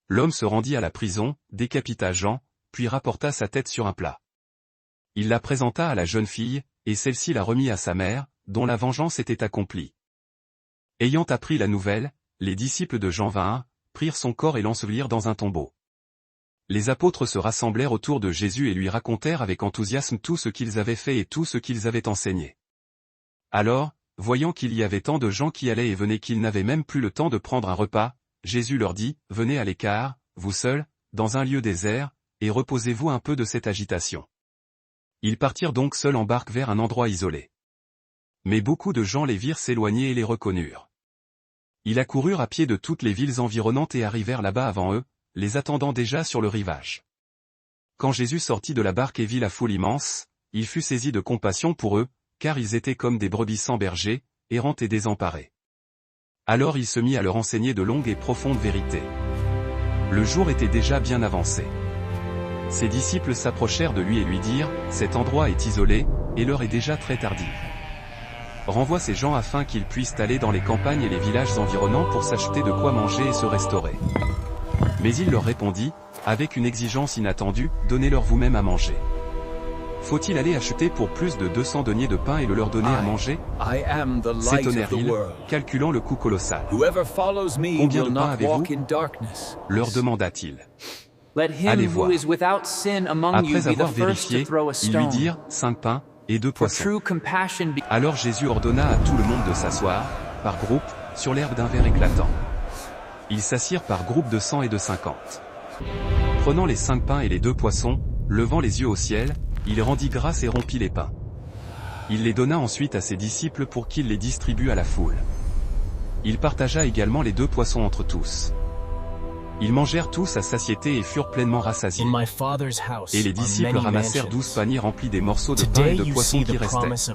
L'homme se rendit à la prison, décapita Jean, puis rapporta sa tête sur un plat. Il la présenta à la jeune fille, et celle-ci la remit à sa mère, dont la vengeance était accomplie. Ayant appris la nouvelle, les disciples de Jean vinrent, prirent son corps et l'ensevelirent dans un tombeau. Les apôtres se rassemblèrent autour de Jésus et lui racontèrent avec enthousiasme tout ce qu'ils avaient fait et tout ce qu'ils avaient enseigné. Alors, voyant qu'il y avait tant de gens qui allaient et venaient qu'ils n'avaient même plus le temps de prendre un repas, Jésus leur dit, venez à l'écart, vous seuls, dans un lieu désert, et reposez-vous un peu de cette agitation. Ils partirent donc seuls en barque vers un endroit isolé. Mais beaucoup de gens les virent s'éloigner et les reconnurent. Ils accoururent à pied de toutes les villes environnantes et arrivèrent là-bas avant eux, les attendant déjà sur le rivage. Quand Jésus sortit de la barque et vit la foule immense, il fut saisi de compassion pour eux, car ils étaient comme des brebis sans berger, errantes et désemparées. Alors il se mit à leur enseigner de longues et profondes vérités. Le jour était déjà bien avancé. Ses disciples s'approchèrent de lui et lui dirent, « Cet endroit est isolé, et l'heure est déjà très tardive. Renvoie ces gens afin qu'ils puissent aller dans les campagnes et les villages environnants pour s'acheter de quoi manger et se restaurer. » Mais il leur répondit, avec une exigence inattendue, « Donnez-leur vous-même à manger. » Faut-il aller acheter pour plus de 200 deniers de pain et le leur donner à manger? S'étonnèrent-ils, calculant le coût colossal. Combien de pain avez-vous? Leur demanda-t-il. Allez voir. Après avoir vérifié, ils lui dirent, 5 pains et 2 poissons. Alors Jésus ordonna à tout le monde de s'asseoir, par groupe, sur l'herbe d'un vert éclatant. Ils s'assirent par groupe de 100 et de 50. Prenant les 5 pains et les 2 poissons, levant les yeux au ciel, il rendit grâce et rompit les pains. Il les donna ensuite à ses disciples pour qu'ils les distribuent à la foule. Il partagea également les 2 poissons entre tous. Ils mangèrent tous à satiété et furent pleinement rassasiés. Et les disciples ramassèrent 12 paniers remplis des morceaux de pain et de poissons qui restaient.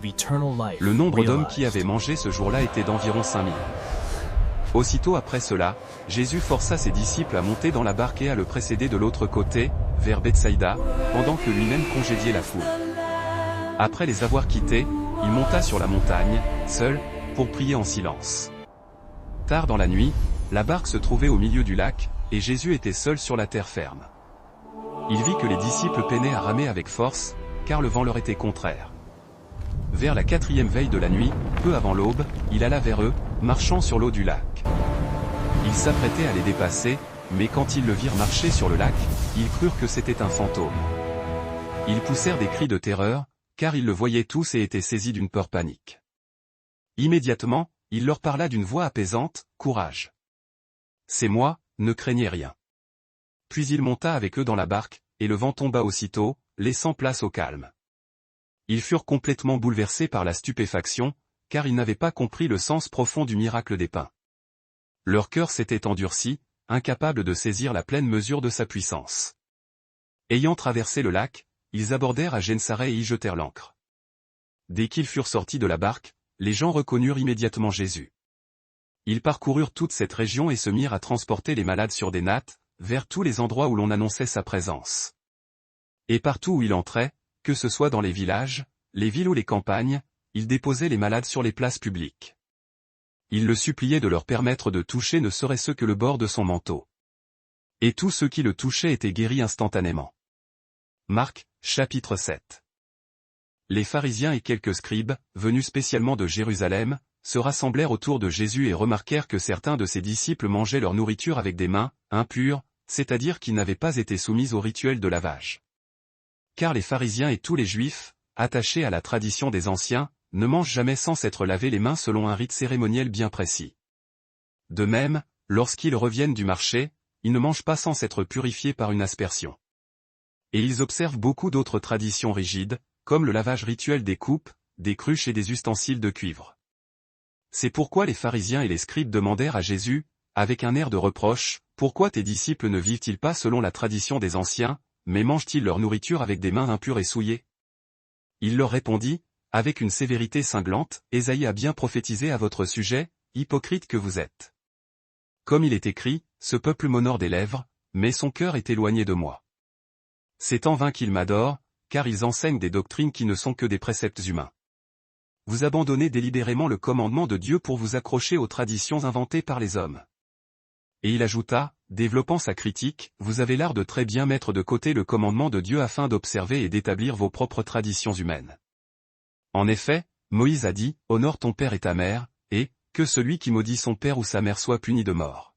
Le nombre d'hommes qui avaient mangé ce jour-là était d'environ 5000. Aussitôt après cela, Jésus força ses disciples à monter dans la barque et à le précéder de l'autre côté, vers Bethsaïda, pendant que lui-même congédiait la foule. Après les avoir quittés, il monta sur la montagne, seul, pour prier en silence. Tard dans la nuit, la barque se trouvait au milieu du lac, et Jésus était seul sur la terre ferme. Il vit que les disciples peinaient à ramer avec force, car le vent leur était contraire. Vers la 4e veille de la nuit, peu avant l'aube, il alla vers eux, marchant sur l'eau du lac. Ils s'apprêtaient à les dépasser, mais quand ils le virent marcher sur le lac, ils crurent que c'était un fantôme. Ils poussèrent des cris de terreur, car ils le voyaient tous et étaient saisis d'une peur panique. Immédiatement, il leur parla d'une voix apaisante, « Courage. C'est moi, ne craignez rien. » Puis il monta avec eux dans la barque, et le vent tomba aussitôt, laissant place au calme. Ils furent complètement bouleversés par la stupéfaction, car ils n'avaient pas compris le sens profond du miracle des pains. Leur cœur s'était endurci, incapables de saisir la pleine mesure de sa puissance. Ayant traversé le lac, ils abordèrent à Gensaret et y jetèrent l'ancre. Dès qu'ils furent sortis de la barque, les gens reconnurent immédiatement Jésus. Ils parcoururent toute cette région et se mirent à transporter les malades sur des nattes, vers tous les endroits où l'on annonçait sa présence. Et partout où il entrait, que ce soit dans les villages, les villes ou les campagnes, il déposait les malades sur les places publiques. Il le suppliait de leur permettre de toucher ne serait-ce que le bord de son manteau. Et tous ceux qui le touchaient étaient guéris instantanément. Marc, chapitre 7. Les pharisiens et quelques scribes, venus spécialement de Jérusalem, se rassemblèrent autour de Jésus et remarquèrent que certains de ses disciples mangeaient leur nourriture avec des mains, impures, c'est-à-dire qui n'avaient pas été soumises au rituel de lavage. Car les pharisiens et tous les juifs, attachés à la tradition des anciens, ne mangent jamais sans s'être lavé les mains selon un rite cérémoniel bien précis. De même, lorsqu'ils reviennent du marché, ils ne mangent pas sans s'être purifiés par une aspersion. Et ils observent beaucoup d'autres traditions rigides, comme le lavage rituel des coupes, des cruches et des ustensiles de cuivre. C'est pourquoi les pharisiens et les scribes demandèrent à Jésus, avec un air de reproche, « Pourquoi tes disciples ne vivent-ils pas selon la tradition des anciens, mais mangent-ils leur nourriture avec des mains impures et souillées ?» Il leur répondit, avec une sévérité cinglante, « Ésaïe a bien prophétisé à votre sujet, hypocrite que vous êtes. Comme il est écrit, ce peuple m'honore des lèvres, mais son cœur est éloigné de moi. C'est en vain qu'ils m'adorent, car ils enseignent des doctrines qui ne sont que des préceptes humains. Vous abandonnez délibérément le commandement de Dieu pour vous accrocher aux traditions inventées par les hommes. » Et il ajouta, développant sa critique, « Vous avez l'art de très bien mettre de côté le commandement de Dieu afin d'observer et d'établir vos propres traditions humaines. En effet, Moïse a dit, honore ton père et ta mère, et, que celui qui maudit son père ou sa mère soit puni de mort.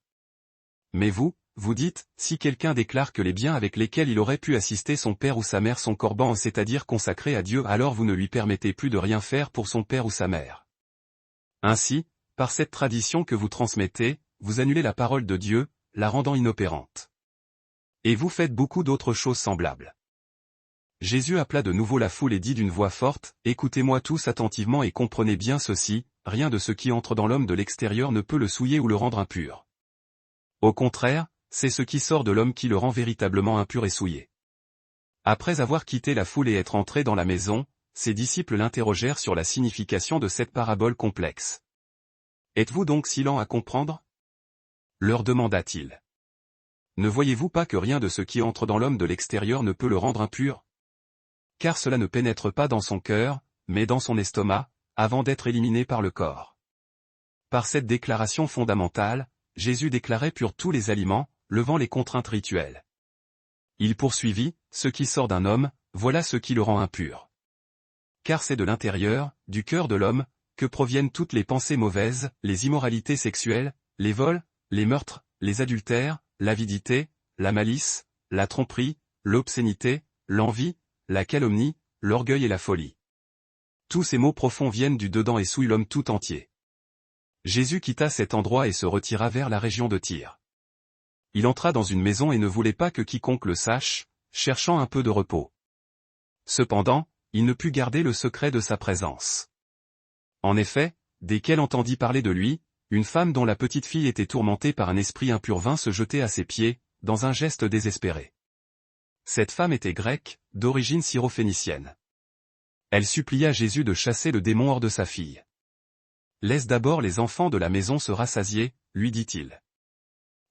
Mais vous, vous dites, si quelqu'un déclare que les biens avec lesquels il aurait pu assister son père ou sa mère sont corbans, c'est-à-dire consacrés à Dieu, alors vous ne lui permettez plus de rien faire pour son père ou sa mère. Ainsi, par cette tradition que vous transmettez, vous annulez la parole de Dieu, la rendant inopérante. Et vous faites beaucoup d'autres choses semblables. Jésus appela de nouveau la foule et dit d'une voix forte, « Écoutez-moi tous attentivement et comprenez bien ceci, rien de ce qui entre dans l'homme de l'extérieur ne peut le souiller ou le rendre impur. Au contraire, c'est ce qui sort de l'homme qui le rend véritablement impur et souillé. » Après avoir quitté la foule et être entré dans la maison, ses disciples l'interrogèrent sur la signification de cette parabole complexe. « Êtes-vous donc si lents à comprendre ?» leur demanda-t-il. « Ne voyez-vous pas que rien de ce qui entre dans l'homme de l'extérieur ne peut le rendre impur ? Car cela ne pénètre pas dans son cœur, mais dans son estomac, avant d'être éliminé par le corps. » Par cette déclaration fondamentale, Jésus déclarait purs tous les aliments, levant les contraintes rituelles. Il poursuivit, « Ce qui sort d'un homme, voilà ce qui le rend impur. Car c'est de l'intérieur, du cœur de l'homme, que proviennent toutes les pensées mauvaises, les immoralités sexuelles, les vols, les meurtres, les adultères, l'avidité, la malice, la tromperie, l'obscénité, l'envie, la calomnie, l'orgueil et la folie. Tous ces maux profonds viennent du dedans et souillent l'homme tout entier. » Jésus quitta cet endroit et se retira vers la région de Tyr. Il entra dans une maison et ne voulait pas que quiconque le sache, cherchant un peu de repos. Cependant, il ne put garder le secret de sa présence. En effet, dès qu'elle entendit parler de lui, une femme dont la petite fille était tourmentée par un esprit impur vint se jeter à ses pieds, dans un geste désespéré. Cette femme était grecque, d'origine syrophénicienne. Elle supplia Jésus de chasser le démon hors de sa fille. « Laisse d'abord les enfants de la maison se rassasier, lui dit-il.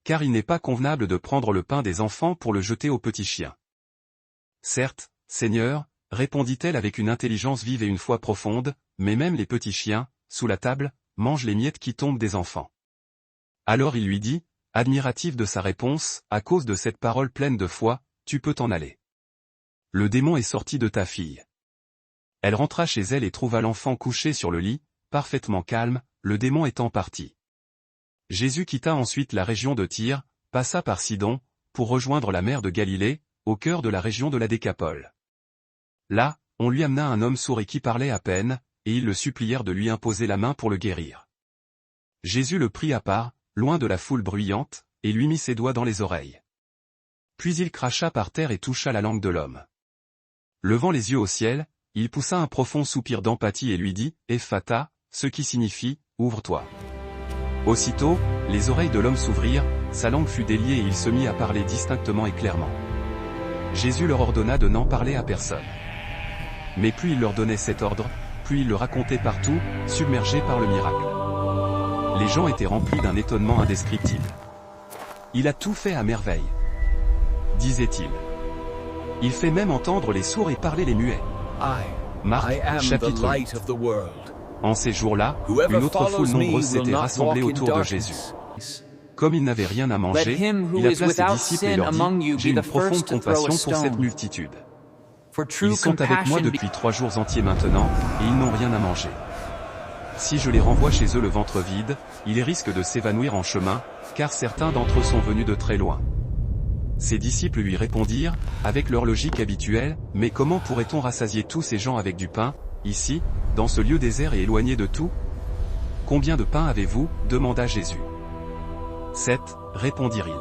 Car il n'est pas convenable de prendre le pain des enfants pour le jeter aux petits chiens. » Certes, Seigneur, répondit-elle avec une intelligence vive et une foi profonde, mais même les petits chiens, sous la table, mangent les miettes qui tombent des enfants. Alors il lui dit, admiratif de sa réponse, à cause de cette parole pleine de foi, tu peux t'en aller. Le démon est sorti de ta fille. Elle rentra chez elle et trouva l'enfant couché sur le lit, parfaitement calme, le démon étant parti. Jésus quitta ensuite la région de Tyr, passa par Sidon, pour rejoindre la mer de Galilée, au cœur de la région de la Décapole. Là, on lui amena un homme sourd et qui parlait à peine, et ils le supplièrent de lui imposer la main pour le guérir. Jésus le prit à part, loin de la foule bruyante, et lui mit ses doigts dans les oreilles. Puis il cracha par terre et toucha la langue de l'homme. Levant les yeux au ciel, il poussa un profond soupir d'empathie et lui dit, « Ephphatha », ce qui signifie, « Ouvre-toi ». Aussitôt, les oreilles de l'homme s'ouvrirent, sa langue fut déliée et il se mit à parler distinctement et clairement. Jésus leur ordonna de n'en parler à personne. Mais plus il leur donnait cet ordre, plus il le racontait partout, submergé par le miracle. Les gens étaient remplis d'un étonnement indescriptible. « Il a tout fait à merveille », disait-il. « Il fait même entendre les sourds et parler les muets. » Marc, chapitre 8. En ces jours-là, une autre foule nombreuse s'était rassemblée autour de Jésus. Comme il n'avait rien à manger, il appela ses disciples et leur dit, « J'ai une profonde compassion pour cette multitude. Ils sont avec moi depuis 3 jours entiers maintenant, et ils n'ont rien à manger. Si je les renvoie chez eux le ventre vide, ils risquent de s'évanouir en chemin, car certains d'entre eux sont venus de très loin. » Ses disciples lui répondirent, avec leur logique habituelle, « Mais comment pourrait-on rassasier tous ces gens avec du pain, ici, dans ce lieu désert et éloigné de tout ? Combien de pain avez-vous ? Demanda Jésus. 7, répondirent-ils.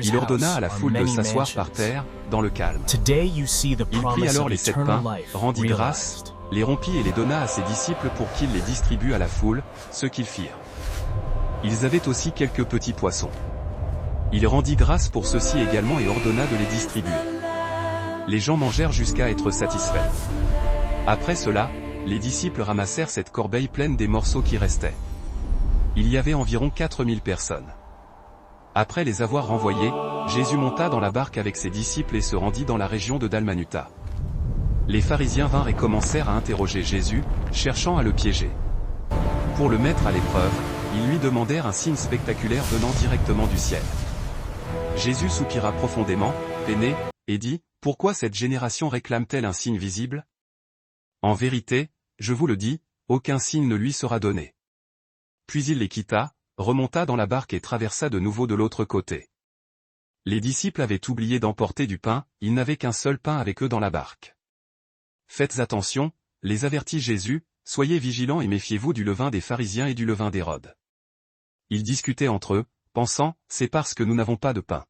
Il ordonna à la foule de s'asseoir par terre, dans le calme. Il prit alors les 7 pains, rendit grâce, les rompit et les donna à ses disciples pour qu'ils les distribuent à la foule, ce qu'ils firent. Ils avaient aussi quelques petits poissons. Il rendit grâce pour ceux-ci également et ordonna de les distribuer. Les gens mangèrent jusqu'à être satisfaits. Après cela, les disciples ramassèrent cette corbeille pleine des morceaux qui restaient. Il y avait environ 4000 personnes. Après les avoir renvoyés, Jésus monta dans la barque avec ses disciples et se rendit dans la région de Dalmanuta. Les pharisiens vinrent et commencèrent à interroger Jésus, cherchant à le piéger. Pour le mettre à l'épreuve, ils lui demandèrent un signe spectaculaire venant directement du ciel. Jésus soupira profondément, peiné, et dit, « Pourquoi cette génération réclame-t-elle un signe visible ? En vérité, je vous le dis, aucun signe ne lui sera donné. » Puis il les quitta, remonta dans la barque et traversa de nouveau de l'autre côté. Les disciples avaient oublié d'emporter du pain, ils n'avaient qu'un seul pain avec eux dans la barque. « Faites attention, les avertit Jésus, soyez vigilants et méfiez-vous du levain des pharisiens et du levain d'Hérode. » Ils discutaient entre eux, pensant, c'est parce que nous n'avons pas de pain.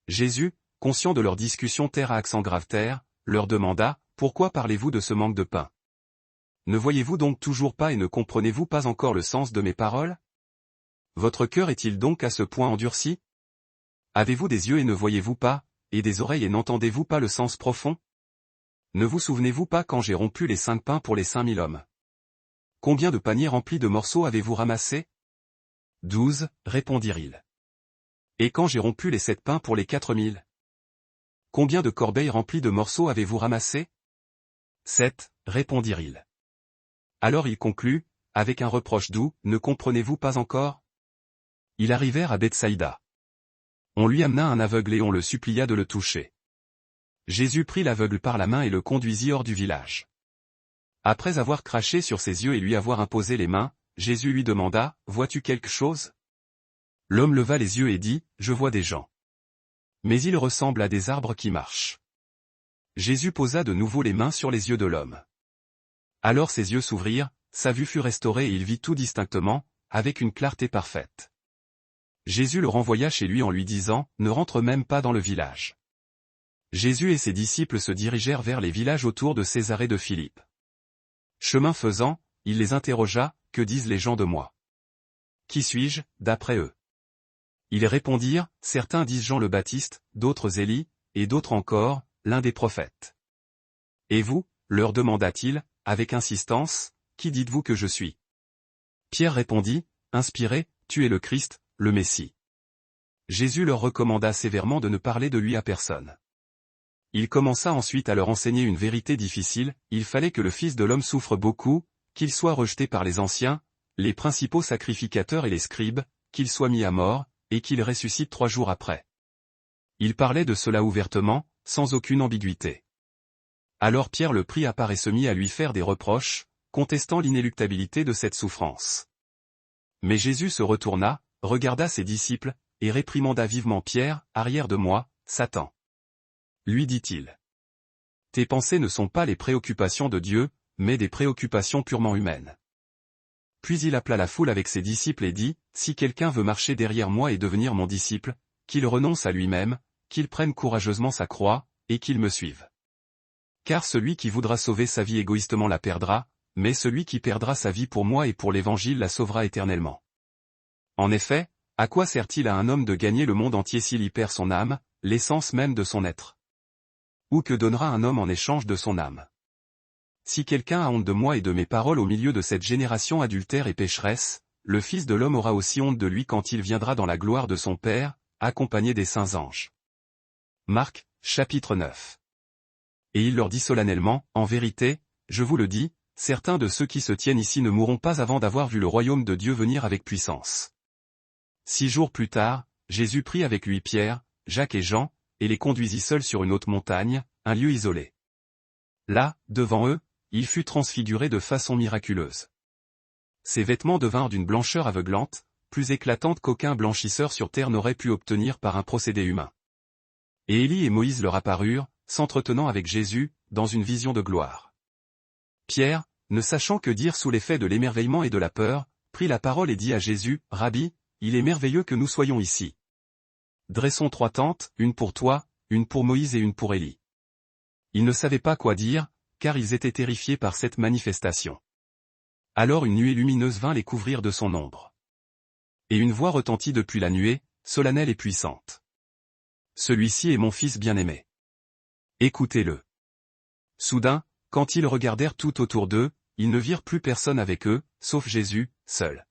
Jésus, conscient de leur discussion terre à accent grave terre, leur demanda, « Pourquoi parlez-vous de ce manque de pain? Ne voyez-vous donc toujours pas et ne comprenez-vous pas encore le sens de mes paroles? Votre cœur est-il donc à ce point endurci? Avez-vous des yeux et ne voyez-vous pas, et des oreilles et n'entendez-vous pas le sens profond? Ne vous souvenez-vous pas quand j'ai rompu les 5 pains pour les 5000 hommes? Combien de paniers remplis de morceaux avez-vous ramassés? 12, répondirent-ils. Et quand j'ai rompu les 7 pains pour les 4000? Combien de corbeilles remplies de morceaux avez-vous ramassés? 7, répondirent-ils. Alors il conclut, avec un reproche doux, ne comprenez-vous pas encore? Ils arrivèrent à Bethsaïda. On lui amena un aveugle et on le supplia de le toucher. Jésus prit l'aveugle par la main et le conduisit hors du village. Après avoir craché sur ses yeux et lui avoir imposé les mains, Jésus lui demanda, « Vois-tu quelque chose ?» L'homme leva les yeux et dit, « Je vois des gens. Mais ils ressemblent à des arbres qui marchent. » Jésus posa de nouveau les mains sur les yeux de l'homme. Alors ses yeux s'ouvrirent, sa vue fut restaurée et il vit tout distinctement, avec une clarté parfaite. Jésus le renvoya chez lui en lui disant, « Ne rentre même pas dans le village. » Jésus et ses disciples se dirigèrent vers les villages autour de Césarée de Philippe. Chemin faisant, il les interrogea, « Que disent les gens de moi? Qui suis-je, d'après eux ?» Ils répondirent, « Certains disent Jean le Baptiste, d'autres Élie, et d'autres encore, l'un des prophètes. » Et vous, leur demanda-t-il, avec insistance, « Qui dites-vous que je suis ?» Pierre répondit, inspiré, « Tu es le Christ, le Messie. » Jésus leur recommanda sévèrement de ne parler de lui à personne. Il commença ensuite à leur enseigner une vérité difficile, il fallait que le Fils de l'homme souffre beaucoup, qu'il soit rejeté par les anciens, les principaux sacrificateurs et les scribes, qu'il soit mis à mort, et qu'il ressuscite 3 jours après. Il parlait de cela ouvertement, sans aucune ambiguïté. Alors Pierre le prit à part et se mit à lui faire des reproches, contestant l'inéluctabilité de cette souffrance. Mais Jésus se retourna, regarda ses disciples, et réprimanda vivement Pierre, « Arrière de moi, Satan. » Lui dit-il. « Tes pensées ne sont pas les préoccupations de Dieu, mais des préoccupations purement humaines. » Puis il appela la foule avec ses disciples et dit, « Si quelqu'un veut marcher derrière moi et devenir mon disciple, qu'il renonce à lui-même, qu'il prenne courageusement sa croix, et qu'il me suive. Car celui qui voudra sauver sa vie égoïstement la perdra, mais celui qui perdra sa vie pour moi et pour l'Évangile la sauvera éternellement. En effet, à quoi sert-il à un homme de gagner le monde entier s'il y perd son âme, l'essence même de son être? Ou que donnera un homme en échange de son âme? Si quelqu'un a honte de moi et de mes paroles au milieu de cette génération adultère et pécheresse, le Fils de l'homme aura aussi honte de lui quand il viendra dans la gloire de son Père, accompagné des saints anges. » Marc, chapitre 9. Et il leur dit solennellement, « En vérité, je vous le dis, certains de ceux qui se tiennent ici ne mourront pas avant d'avoir vu le royaume de Dieu venir avec puissance. » 6 jours plus tard, Jésus prit avec lui Pierre, Jacques et Jean, et les conduisit seuls sur une haute montagne, un lieu isolé. Là, devant eux, il fut transfiguré de façon miraculeuse. Ses vêtements devinrent d'une blancheur aveuglante, plus éclatante qu'aucun blanchisseur sur terre n'aurait pu obtenir par un procédé humain. Et Élie et Moïse leur apparurent, s'entretenant avec Jésus, dans une vision de gloire. Pierre, ne sachant que dire sous l'effet de l'émerveillement et de la peur, prit la parole et dit à Jésus, « Rabbi, il est merveilleux que nous soyons ici. Dressons 3 tentes, une pour toi, une pour Moïse et une pour Élie. » Ils ne savaient pas quoi dire, car ils étaient terrifiés par cette manifestation. Alors une nuée lumineuse vint les couvrir de son ombre. Et une voix retentit depuis la nuée, solennelle et puissante. « Celui-ci est mon Fils bien-aimé. Écoutez-le. » Soudain, quand ils regardèrent tout autour d'eux, ils ne virent plus personne avec eux, sauf Jésus, seul.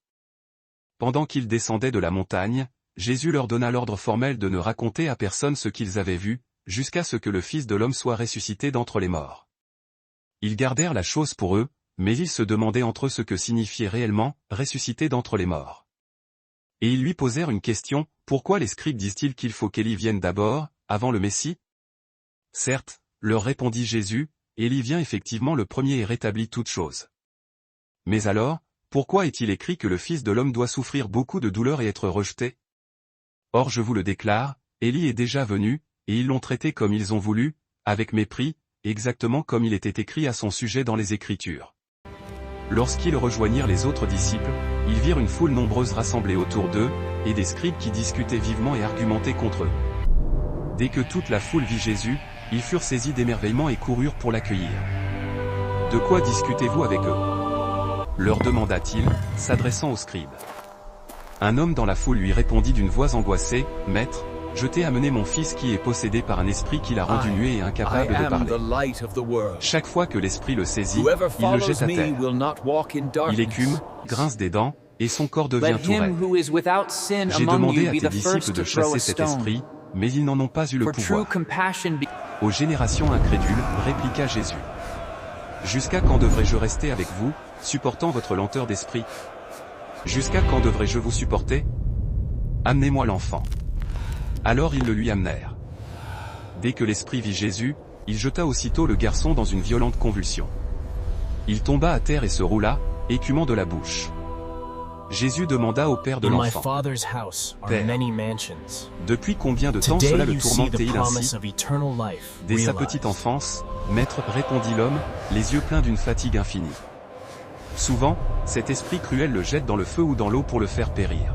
Pendant qu'ils descendaient de la montagne, Jésus leur donna l'ordre formel de ne raconter à personne ce qu'ils avaient vu, jusqu'à ce que le Fils de l'homme soit ressuscité d'entre les morts. Ils gardèrent la chose pour eux, mais ils se demandaient entre eux ce que signifiait réellement « ressuscité d'entre les morts ». Et ils lui posèrent une question, « Pourquoi les scribes disent-ils qu'il faut qu'Élie vienne d'abord, avant le Messie ?» Certes, leur répondit Jésus, Élie vient effectivement le premier et rétablit toutes choses. Mais alors, pourquoi est-il écrit que le Fils de l'homme doit souffrir beaucoup de douleurs et être rejeté? Or je vous le déclare, Élie est déjà venu, et ils l'ont traité comme ils ont voulu, avec mépris, exactement comme il était écrit à son sujet dans les Écritures. Lorsqu'ils rejoignirent les autres disciples, ils virent une foule nombreuse rassemblée autour d'eux, et des scribes qui discutaient vivement et argumentaient contre eux. Dès que toute la foule vit Jésus, Ils furent saisis d'émerveillement et coururent pour l'accueillir. « De quoi discutez-vous avec eux » leur demanda-t-il, s'adressant aux scribes. Un homme dans la foule lui répondit d'une voix angoissée, « Maître, je t'ai amené mon fils qui est possédé par un esprit qui l'a rendu muet et incapable de parler. Chaque fois que l'esprit le saisit, il le jette à terre. Il écume, grince des dents, et son corps devient tout raide. J'ai demandé à tes disciples de chasser cet esprit, mais ils n'en ont pas eu le pouvoir. » Aux générations incrédules, répliqua Jésus. Jusqu'à quand devrais-je rester avec vous, supportant votre lenteur d'esprit? Jusqu'à quand devrais-je vous supporter? Amenez-moi l'enfant. Alors ils le lui amenèrent. Dès que l'esprit vit Jésus, il jeta aussitôt le garçon dans une violente convulsion. Il tomba à terre et se roula, écumant de la bouche. Jésus demanda au père de l'enfant. « Père, depuis combien de temps cela le tourmentait-il ainsi ?» Dès sa petite enfance, Maître, répondit l'homme, les yeux pleins d'une fatigue infinie. Souvent, cet esprit cruel le jette dans le feu ou dans l'eau pour le faire périr.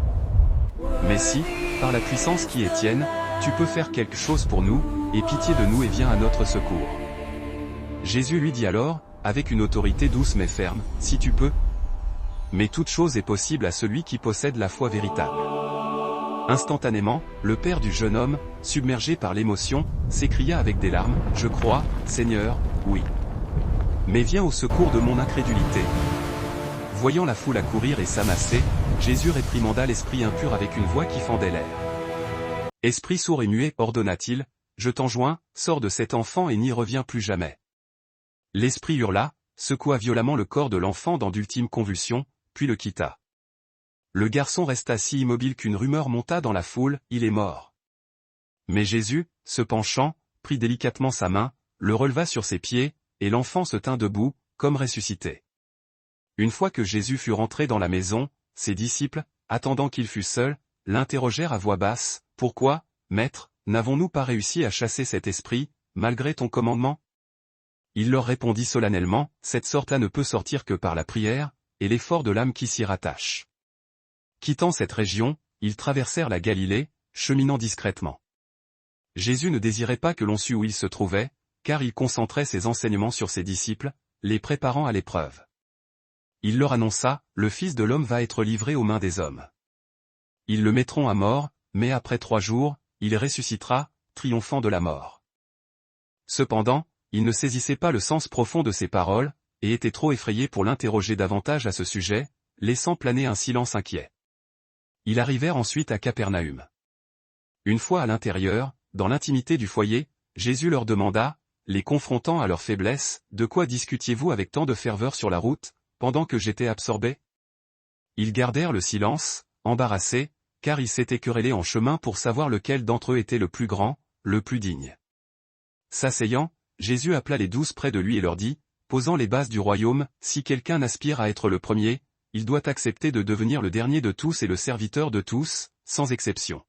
Mais si, par la puissance qui est tienne, tu peux faire quelque chose pour nous, aie pitié de nous et viens à notre secours. Jésus lui dit alors, avec une autorité douce mais ferme, si tu peux. Mais toute chose est possible à celui qui possède la foi véritable. Instantanément, le père du jeune homme, submergé par l'émotion, s'écria avec des larmes, « Je crois, Seigneur, oui. Mais viens au secours de mon incrédulité. » Voyant la foule accourir et s'amasser, Jésus réprimanda l'esprit impur avec une voix qui fendait l'air. « Esprit sourd et muet, ordonna-t-il, je t'enjoins, sors de cet enfant et n'y reviens plus jamais. » L'esprit hurla, secoua violemment le corps de l'enfant dans d'ultimes convulsions, puis le quitta. Le garçon resta si immobile qu'une rumeur monta dans la foule, il est mort. Mais Jésus, se penchant, prit délicatement sa main, le releva sur ses pieds, et l'enfant se tint debout, comme ressuscité. Une fois que Jésus fut rentré dans la maison, ses disciples, attendant qu'il fût seul, l'interrogèrent à voix basse, « Pourquoi, Maître, n'avons-nous pas réussi à chasser cet esprit, malgré ton commandement ?» Il leur répondit solennellement, « Cette sorte-là ne peut sortir que par la prière, et l'effort de l'âme qui s'y rattache. » Quittant cette région, ils traversèrent la Galilée, cheminant discrètement. Jésus ne désirait pas que l'on sût où il se trouvait, car il concentrait ses enseignements sur ses disciples, les préparant à l'épreuve. Il leur annonça, « Le Fils de l'homme va être livré aux mains des hommes. Ils le mettront à mort, mais après 3 jours, il ressuscitera, triomphant de la mort. » Cependant, il ne saisissait pas le sens profond de ces paroles, et était trop effrayé pour l'interroger davantage à ce sujet, laissant planer un silence inquiet. Ils arrivèrent ensuite à Capernaüm. Une fois à l'intérieur, dans l'intimité du foyer, Jésus leur demanda, les confrontant à leur faiblesse, « De quoi discutiez-vous avec tant de ferveur sur la route, pendant que j'étais absorbé ?» Ils gardèrent le silence, embarrassés, car ils s'étaient querellés en chemin pour savoir lequel d'entre eux était le plus grand, le plus digne. S'asseyant, Jésus appela les 12 près de lui et leur dit, posant les bases du royaume, « Si quelqu'un aspire à être le premier, il doit accepter de devenir le dernier de tous et le serviteur de tous, sans exception. »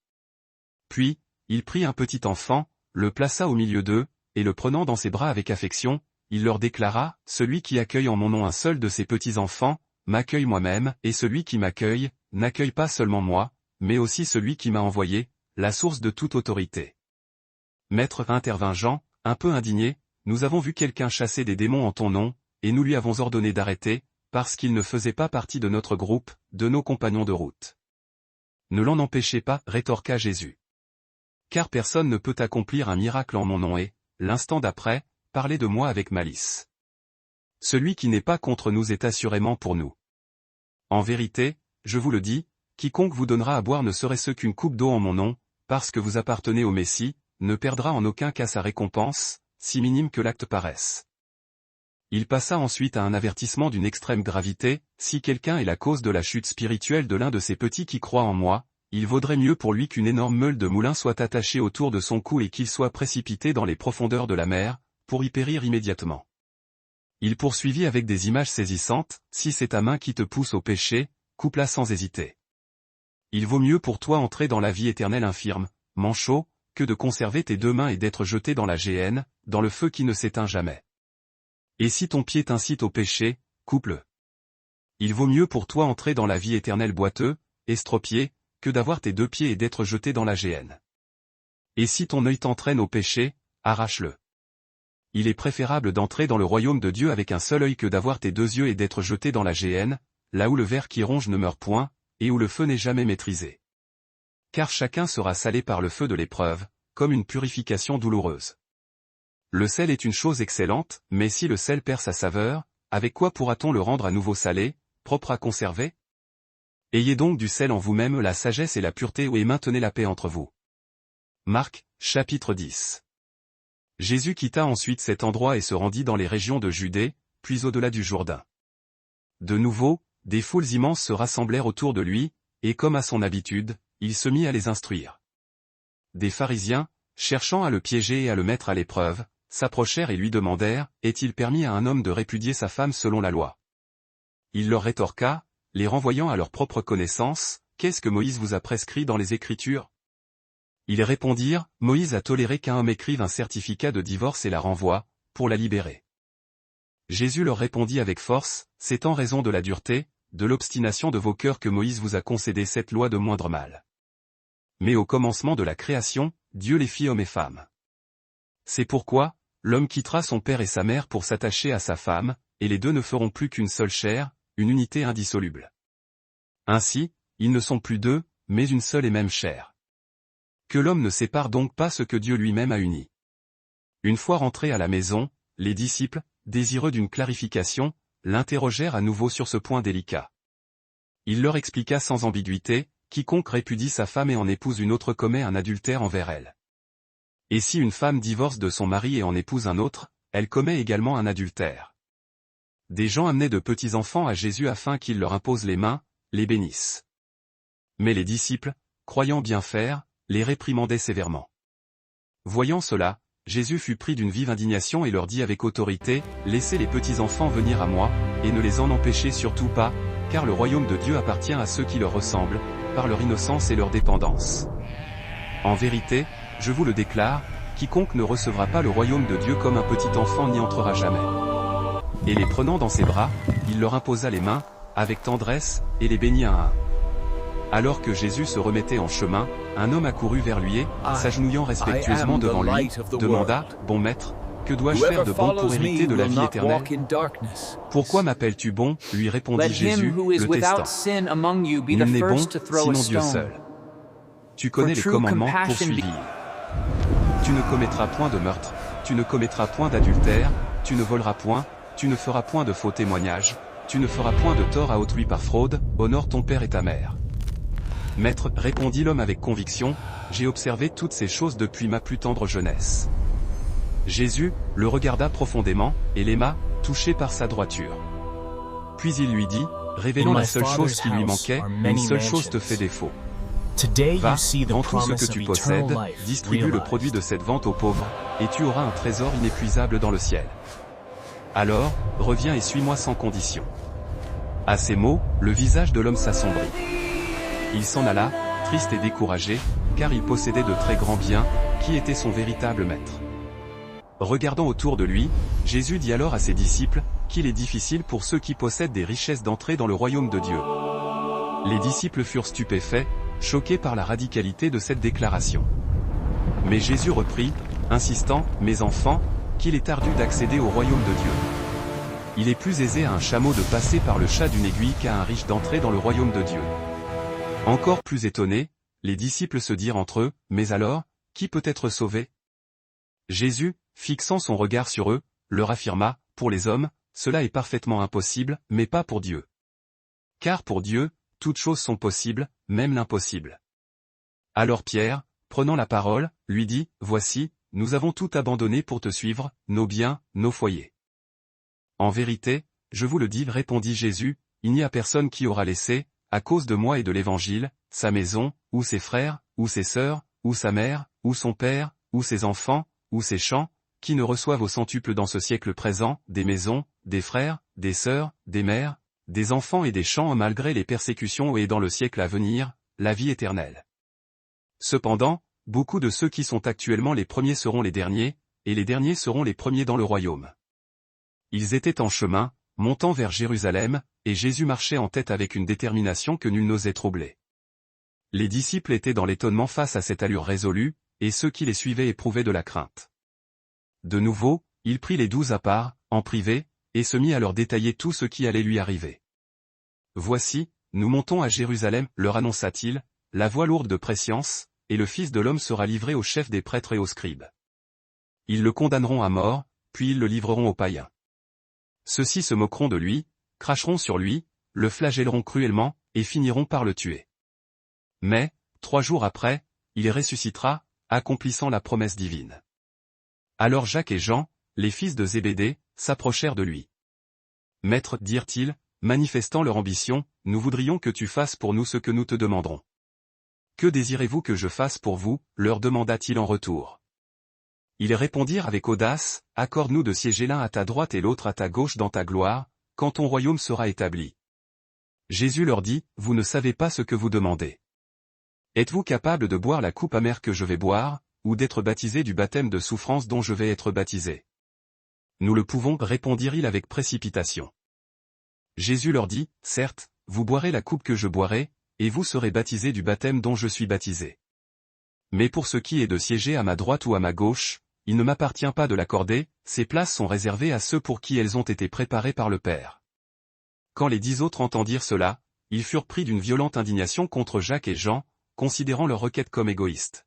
Puis, il prit un petit enfant, le plaça au milieu d'eux, et le prenant dans ses bras avec affection, il leur déclara, « Celui qui accueille en mon nom un seul de ces petits-enfants, m'accueille moi-même, et celui qui m'accueille, n'accueille pas seulement moi, mais aussi celui qui m'a envoyé, la source de toute autorité. » Maître, intervint Jean, un peu indigné, « Nous avons vu quelqu'un chasser des démons en ton nom, et nous lui avons ordonné d'arrêter, parce qu'il ne faisait pas partie de notre groupe, de nos compagnons de route. » Ne l'en empêchez pas, rétorqua Jésus. Car personne ne peut accomplir un miracle en mon nom et, l'instant d'après, parler de moi avec malice. Celui qui n'est pas contre nous est assurément pour nous. En vérité, je vous le dis, quiconque vous donnera à boire ne serait-ce qu'une coupe d'eau en mon nom, parce que vous appartenez au Messie, ne perdra en aucun cas sa récompense, si minime que l'acte paraisse. Il passa ensuite à un avertissement d'une extrême gravité, « Si quelqu'un est la cause de la chute spirituelle de l'un de ces petits qui croient en moi, il vaudrait mieux pour lui qu'une énorme meule de moulin soit attachée autour de son cou et qu'il soit précipité dans les profondeurs de la mer, pour y périr immédiatement. » Il poursuivit avec des images saisissantes, « Si c'est ta main qui te pousse au péché, coupe-la sans hésiter. Il vaut mieux pour toi entrer dans la vie éternelle infirme, manchot, que de conserver tes 2 mains et d'être jeté dans la géhenne, dans le feu qui ne s'éteint jamais. Et si ton pied t'incite au péché, coupe-le. Il vaut mieux pour toi entrer dans la vie éternelle boiteux, estropié, que d'avoir tes 2 pieds et d'être jeté dans la géhenne. Et si ton œil t'entraîne au péché, arrache-le. Il est préférable d'entrer dans le royaume de Dieu avec un seul œil que d'avoir tes deux yeux et d'être jeté dans la géhenne, là où le ver qui ronge ne meurt point, et où le feu n'est jamais maîtrisé. Car chacun sera salé par le feu de l'épreuve, comme une purification douloureuse. Le sel est une chose excellente, mais si le sel perd sa saveur, avec quoi pourra-t-on le rendre à nouveau salé, propre à conserver? Ayez donc du sel en vous-même la sagesse et la pureté et maintenez la paix entre vous. Marc, chapitre 10. Jésus quitta ensuite cet endroit et se rendit dans les régions de Judée, puis au-delà du Jourdain. De nouveau, des foules immenses se rassemblèrent autour de lui, et comme à son habitude, il se mit à les instruire. Des pharisiens, cherchant à le piéger et à le mettre à l'épreuve, s'approchèrent et lui demandèrent, est-il permis à un homme de répudier sa femme selon la loi? Il leur rétorqua, les renvoyant à leur propre connaissance, qu'est-ce que Moïse vous a prescrit dans les Écritures? Ils répondirent, Moïse a toléré qu'un homme écrive un certificat de divorce et la renvoie, pour la libérer. Jésus leur répondit avec force, c'est en raison de la dureté, de l'obstination de vos cœurs que Moïse vous a concédé cette loi de moindre mal. Mais au commencement de la création, Dieu les fit hommes et femmes. C'est pourquoi, l'homme quittera son père et sa mère pour s'attacher à sa femme, et les deux ne feront plus qu'une seule chair, une unité indissoluble. Ainsi, ils ne sont plus deux, mais une seule et même chair. Que l'homme ne sépare donc pas ce que Dieu lui-même a uni. Une fois rentrés à la maison, les disciples, désireux d'une clarification, l'interrogèrent à nouveau sur ce point délicat. Il leur expliqua sans ambiguïté, quiconque répudie sa femme et en épouse une autre commet un adultère envers elle. Et si une femme divorce de son mari et en épouse un autre, elle commet également un adultère. Des gens amenaient de petits enfants à Jésus afin qu'il leur impose les mains, les bénisse. Mais les disciples, croyant bien faire, les réprimandaient sévèrement. Voyant cela, Jésus fut pris d'une vive indignation et leur dit avec autorité, laissez les petits enfants venir à moi, et ne les en empêchez surtout pas, car le royaume de Dieu appartient à ceux qui leur ressemblent, par leur innocence et leur dépendance. En vérité, je vous le déclare, quiconque ne recevra pas le royaume de Dieu comme un petit enfant n'y entrera jamais. Et les prenant dans ses bras, il leur imposa les mains, avec tendresse, et les bénit un à un. Alors que Jésus se remettait en chemin, un homme accourut vers lui et, s'agenouillant respectueusement devant lui, demanda, « Bon maître, que dois-je faire de bon pour hériter de la vie éternelle ?»« Pourquoi m'appelles-tu bon ?» lui répondit Jésus, le testant. « Nul n'est bon, sinon Dieu seul. Tu connais les commandements, poursuivit-il. Tu ne commettras point de meurtre, tu ne commettras point d'adultère, tu ne voleras point, tu ne feras point de faux témoignages, tu ne feras point de tort à autrui par fraude, honore ton père et ta mère. » Maître, répondit l'homme avec conviction, j'ai observé toutes ces choses depuis ma plus tendre jeunesse. Jésus le regarda profondément, et l'aima, touché par sa droiture. Puis il lui dit, révélons la seule chose qui lui manquait, une seule chose te fait défaut. Va, vends tout ce que tu possèdes, distribue le produit de cette vente aux pauvres, et tu auras un trésor inépuisable dans le ciel. Alors, reviens et suis-moi sans condition. À ces mots, le visage de l'homme s'assombrit. Il s'en alla, triste et découragé, car il possédait de très grands biens, qui était son véritable maître. Regardant autour de lui, Jésus dit alors à ses disciples, qu'il est difficile pour ceux qui possèdent des richesses d'entrer dans le royaume de Dieu. Les disciples furent stupéfaits, choqués par la radicalité de cette déclaration. Mais Jésus reprit, insistant, « Mes enfants, qu'il est ardu d'accéder au royaume de Dieu. Il est plus aisé à un chameau de passer par le chat d'une aiguille qu'à un riche d'entrer dans le royaume de Dieu. » Encore plus étonnés, les disciples se dirent entre eux, « Mais alors, qui peut être sauvé ?» Jésus, fixant son regard sur eux, leur affirma, « Pour les hommes, cela est parfaitement impossible, mais pas pour Dieu. Car pour Dieu, toutes choses sont possibles, même l'impossible. » Alors Pierre, prenant la parole, lui dit, « Voici, nous avons tout abandonné pour te suivre, nos biens, nos foyers. » En vérité, je vous le dis, répondit Jésus, il n'y a personne qui aura laissé, à cause de moi et de l'Évangile, sa maison, ou ses frères, ou ses sœurs, ou sa mère, ou son père, ou ses enfants, ou ses champs, qui ne reçoivent au centuple dans ce siècle présent, des maisons, des frères, des sœurs, des mères, des enfants et des champs malgré les persécutions et dans le siècle à venir, la vie éternelle. Cependant, beaucoup de ceux qui sont actuellement les premiers seront les derniers, et les derniers seront les premiers dans le royaume. Ils étaient en chemin, montant vers Jérusalem, et Jésus marchait en tête avec une détermination que nul n'osait troubler. Les disciples étaient dans l'étonnement face à cette allure résolue, et ceux qui les suivaient éprouvaient de la crainte. De nouveau, il prit les 12 à part, en privé, et se mit à leur détailler tout ce qui allait lui arriver. « Voici, nous montons à Jérusalem, leur annonça-t-il, la voie lourde de prescience, et le Fils de l'homme sera livré aux chefs des prêtres et aux scribes. Ils le condamneront à mort, puis ils le livreront aux païens. Ceux-ci se moqueront de lui, cracheront sur lui, le flagelleront cruellement, et finiront par le tuer. Mais, 3 jours après, il ressuscitera, accomplissant la promesse divine. » Alors Jacques et Jean, les fils de Zébédée, s'approchèrent de lui. « Maître, dirent-ils, manifestant leur ambition, nous voudrions que tu fasses pour nous ce que nous te demanderons. »« Que désirez-vous que je fasse pour vous ?» leur demanda-t-il en retour. Ils répondirent avec audace, « Accorde-nous de siéger l'un à ta droite et l'autre à ta gauche dans ta gloire, quand ton royaume sera établi. » Jésus leur dit, « Vous ne savez pas ce que vous demandez. Êtes-vous capable de boire la coupe amère que je vais boire, ou d'être baptisé du baptême de souffrance dont je vais être baptisé? » Nous le pouvons, répondirent-ils avec précipitation. Jésus leur dit, « Certes, vous boirez la coupe que je boirai, et vous serez baptisés du baptême dont je suis baptisé. Mais pour ce qui est de siéger à ma droite ou à ma gauche, il ne m'appartient pas de l'accorder, ces places sont réservées à ceux pour qui elles ont été préparées par le Père. » Quand les 10 autres entendirent cela, ils furent pris d'une violente indignation contre Jacques et Jean, considérant leur requête comme égoïste.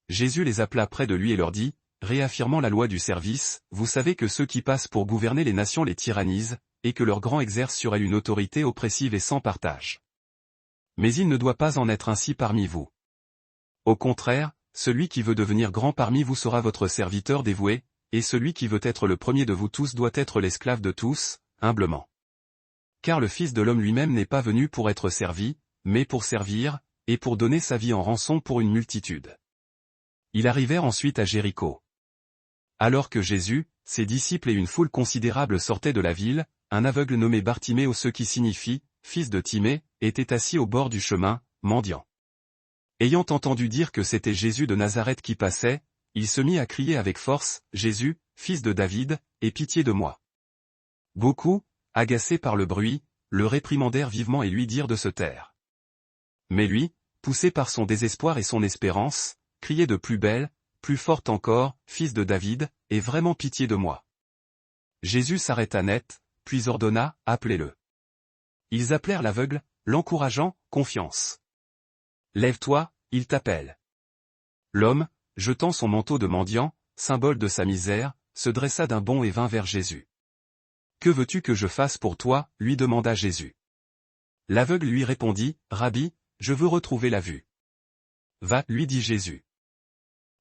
Jésus les appela près de lui et leur dit, réaffirmant la loi du service, « Vous savez que ceux qui passent pour gouverner les nations les tyrannisent, et que leurs grands exercent sur elles une autorité oppressive et sans partage. Mais il ne doit pas en être ainsi parmi vous. Au contraire, celui qui veut devenir grand parmi vous sera votre serviteur dévoué, et celui qui veut être le premier de vous tous doit être l'esclave de tous, humblement. Car le Fils de l'homme lui-même n'est pas venu pour être servi, mais pour servir, et pour donner sa vie en rançon pour une multitude. » Ils arrivèrent ensuite à Jéricho. Alors que Jésus, ses disciples et une foule considérable sortaient de la ville, un aveugle nommé Bartimée, ce qui signifie « fils de Timée », était assis au bord du chemin, mendiant. Ayant entendu dire que c'était Jésus de Nazareth qui passait, il se mit à crier avec force, « Jésus, fils de David, aie pitié de moi. » Beaucoup, agacés par le bruit, le réprimandèrent vivement et lui dirent de se taire. Mais lui, poussé par son désespoir et son espérance, criait de plus belle, plus forte encore, « Fils de David, aie vraiment pitié de moi. » Jésus s'arrêta net, puis ordonna, « Appelez-le. » Ils appelèrent l'aveugle, l'encourageant, « Confiance. Lève-toi, il t'appelle. » L'homme, jetant son manteau de mendiant, symbole de sa misère, se dressa d'un bond et vint vers Jésus. « Que veux-tu que je fasse pour toi ?» lui demanda Jésus. L'aveugle lui répondit, « Rabbi, je veux retrouver la vue. » « Va, lui dit Jésus.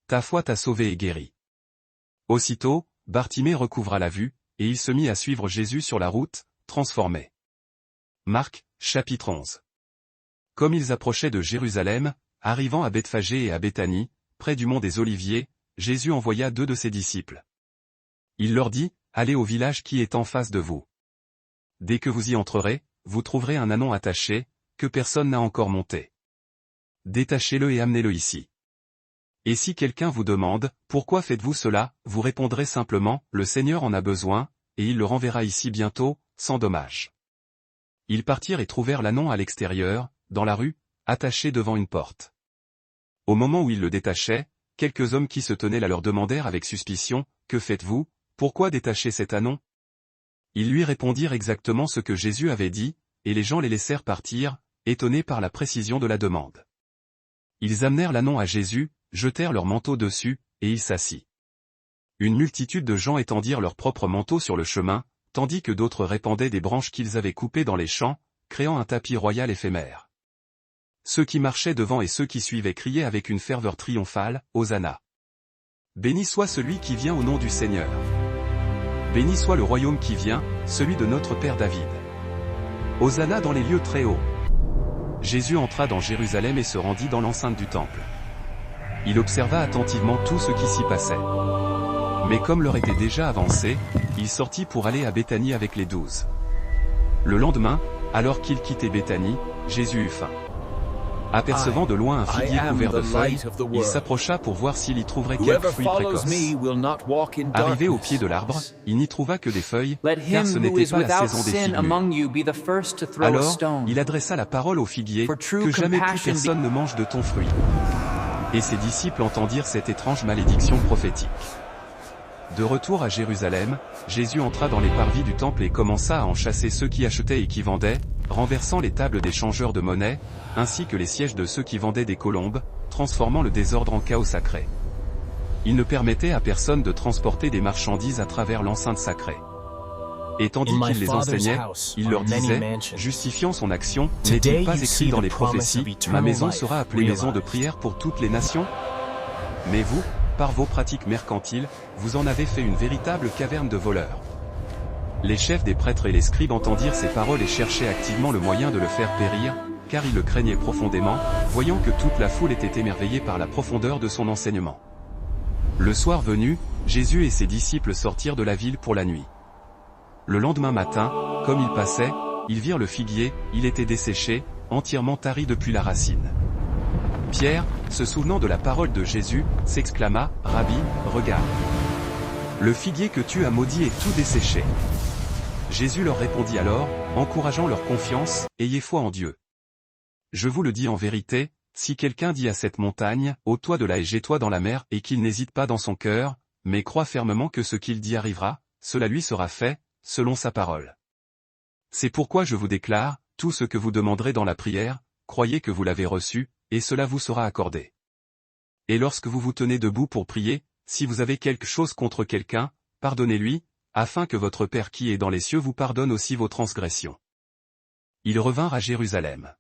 Ta foi t'a sauvé et guéri. » Aussitôt, Bartimée recouvra la vue, et il se mit à suivre Jésus sur la route, transformé. Marc, chapitre 11. Comme ils approchaient de Jérusalem, arrivant à Bethphagée et à Béthanie, près du mont des Oliviers, Jésus envoya 2 de ses disciples. Il leur dit, « Allez au village qui est en face de vous. Dès que vous y entrerez, vous trouverez un ânon attaché, que personne n'a encore monté. Détachez-le et amenez-le ici. Et si quelqu'un vous demande, « Pourquoi faites-vous cela ?» vous répondrez simplement, « Le Seigneur en a besoin, et il le renverra ici bientôt, sans dommage. » Ils partirent et trouvèrent l'ânon à l'extérieur, dans la rue, attaché devant une porte. Au moment où ils le détachaient, quelques hommes qui se tenaient là leur demandèrent avec suspicion, « Que faites-vous? Pourquoi détacher cet ânon ?» Ils lui répondirent exactement ce que Jésus avait dit, et les gens les laissèrent partir, étonnés par la précision de la demande. Ils amenèrent l'ânon à Jésus, jetèrent leur manteau dessus, et il s'assit. Une multitude de gens étendirent leurs propres manteaux sur le chemin, tandis que d'autres répandaient des branches qu'ils avaient coupées dans les champs, créant un tapis royal éphémère. Ceux qui marchaient devant et ceux qui suivaient criaient avec une ferveur triomphale, « Hosanna ! Béni soit celui qui vient au nom du Seigneur. Béni soit le royaume qui vient, celui de notre Père David. Hosanna dans les lieux très hauts. » Jésus entra dans Jérusalem et se rendit dans l'enceinte du temple. Il observa attentivement tout ce qui s'y passait. Mais comme l'heure était déjà avancée, il sortit pour aller à Béthanie avec les 12. Le lendemain, alors qu'il quittait Béthanie, Jésus eut faim. Apercevant de loin un figuier couvert de feuilles, il s'approcha pour voir s'il y trouverait quelques fruits précoces. Arrivé au pied de l'arbre, il n'y trouva que des feuilles, car ce n'était pas la saison des figues. Alors, il adressa la parole au figuier, « Que jamais plus personne ne mange de ton fruit. » Et ses disciples entendirent cette étrange malédiction prophétique. De retour à Jérusalem, Jésus entra dans les parvis du temple et commença à en chasser ceux qui achetaient et qui vendaient, renversant les tables des changeurs de monnaie, ainsi que les sièges de ceux qui vendaient des colombes, transformant le désordre en chaos sacré. Il ne permettait à personne de transporter des marchandises à travers l'enceinte sacrée. Et tandis qu'il les enseignait, il leur disait, justifiant son action, n'est-il pas écrit dans les prophéties, ma maison sera appelée maison de prière pour toutes les nations? Mais vous, par vos pratiques mercantiles, vous en avez fait une véritable caverne de voleurs. Les chefs des prêtres et les scribes entendirent ces paroles et cherchaient activement le moyen de le faire périr, car ils le craignaient profondément, voyant que toute la foule était émerveillée par la profondeur de son enseignement. Le soir venu, Jésus et ses disciples sortirent de la ville pour la nuit. Le lendemain matin, comme ils passaient, ils virent le figuier, il était desséché, entièrement tari depuis la racine. Pierre, se souvenant de la parole de Jésus, s'exclama, « Rabbi, regarde. Le figuier que tu as maudit est tout desséché. » Jésus leur répondit alors, encourageant leur confiance, « Ayez foi en Dieu. Je vous le dis en vérité, si quelqu'un dit à cette montagne, ôte-toi de là et jette-toi dans la mer, et qu'il n'hésite pas dans son cœur, mais croit fermement que ce qu'il dit arrivera, cela lui sera fait, selon sa parole. C'est pourquoi je vous déclare, tout ce que vous demanderez dans la prière, croyez que vous l'avez reçu, et cela vous sera accordé. Et lorsque vous vous tenez debout pour prier, si vous avez quelque chose contre quelqu'un, pardonnez-lui, afin que votre Père qui est dans les cieux vous pardonne aussi vos transgressions. » Ils revinrent à Jérusalem.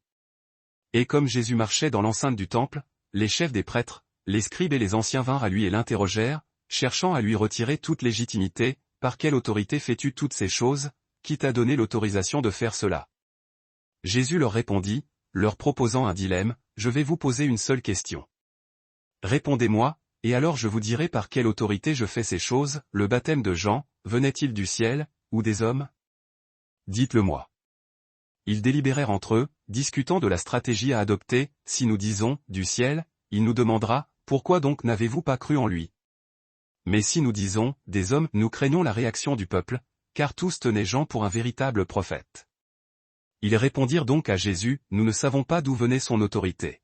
Et comme Jésus marchait dans l'enceinte du temple, les chefs des prêtres, les scribes et les anciens vinrent à lui et l'interrogèrent, cherchant à lui retirer toute légitimité, « Par quelle autorité fais-tu toutes ces choses? Qui t'a donné l'autorisation de faire cela ?» Jésus leur répondit, leur proposant un dilemme, « Je vais vous poser une seule question. Répondez-moi, et alors je vous dirai par quelle autorité je fais ces choses. Le baptême de Jean, venait-il du ciel, ou des hommes? Dites-le-moi. » Ils délibérèrent entre eux, discutant de la stratégie à adopter. « Si nous disons, du ciel, il nous demandera, pourquoi donc n'avez-vous pas cru en lui? Mais si nous disons, des hommes, nous craignons la réaction du peuple, car tous tenaient Jean pour un véritable prophète. » Ils répondirent donc à Jésus, « Nous ne savons pas d'où venait son autorité. »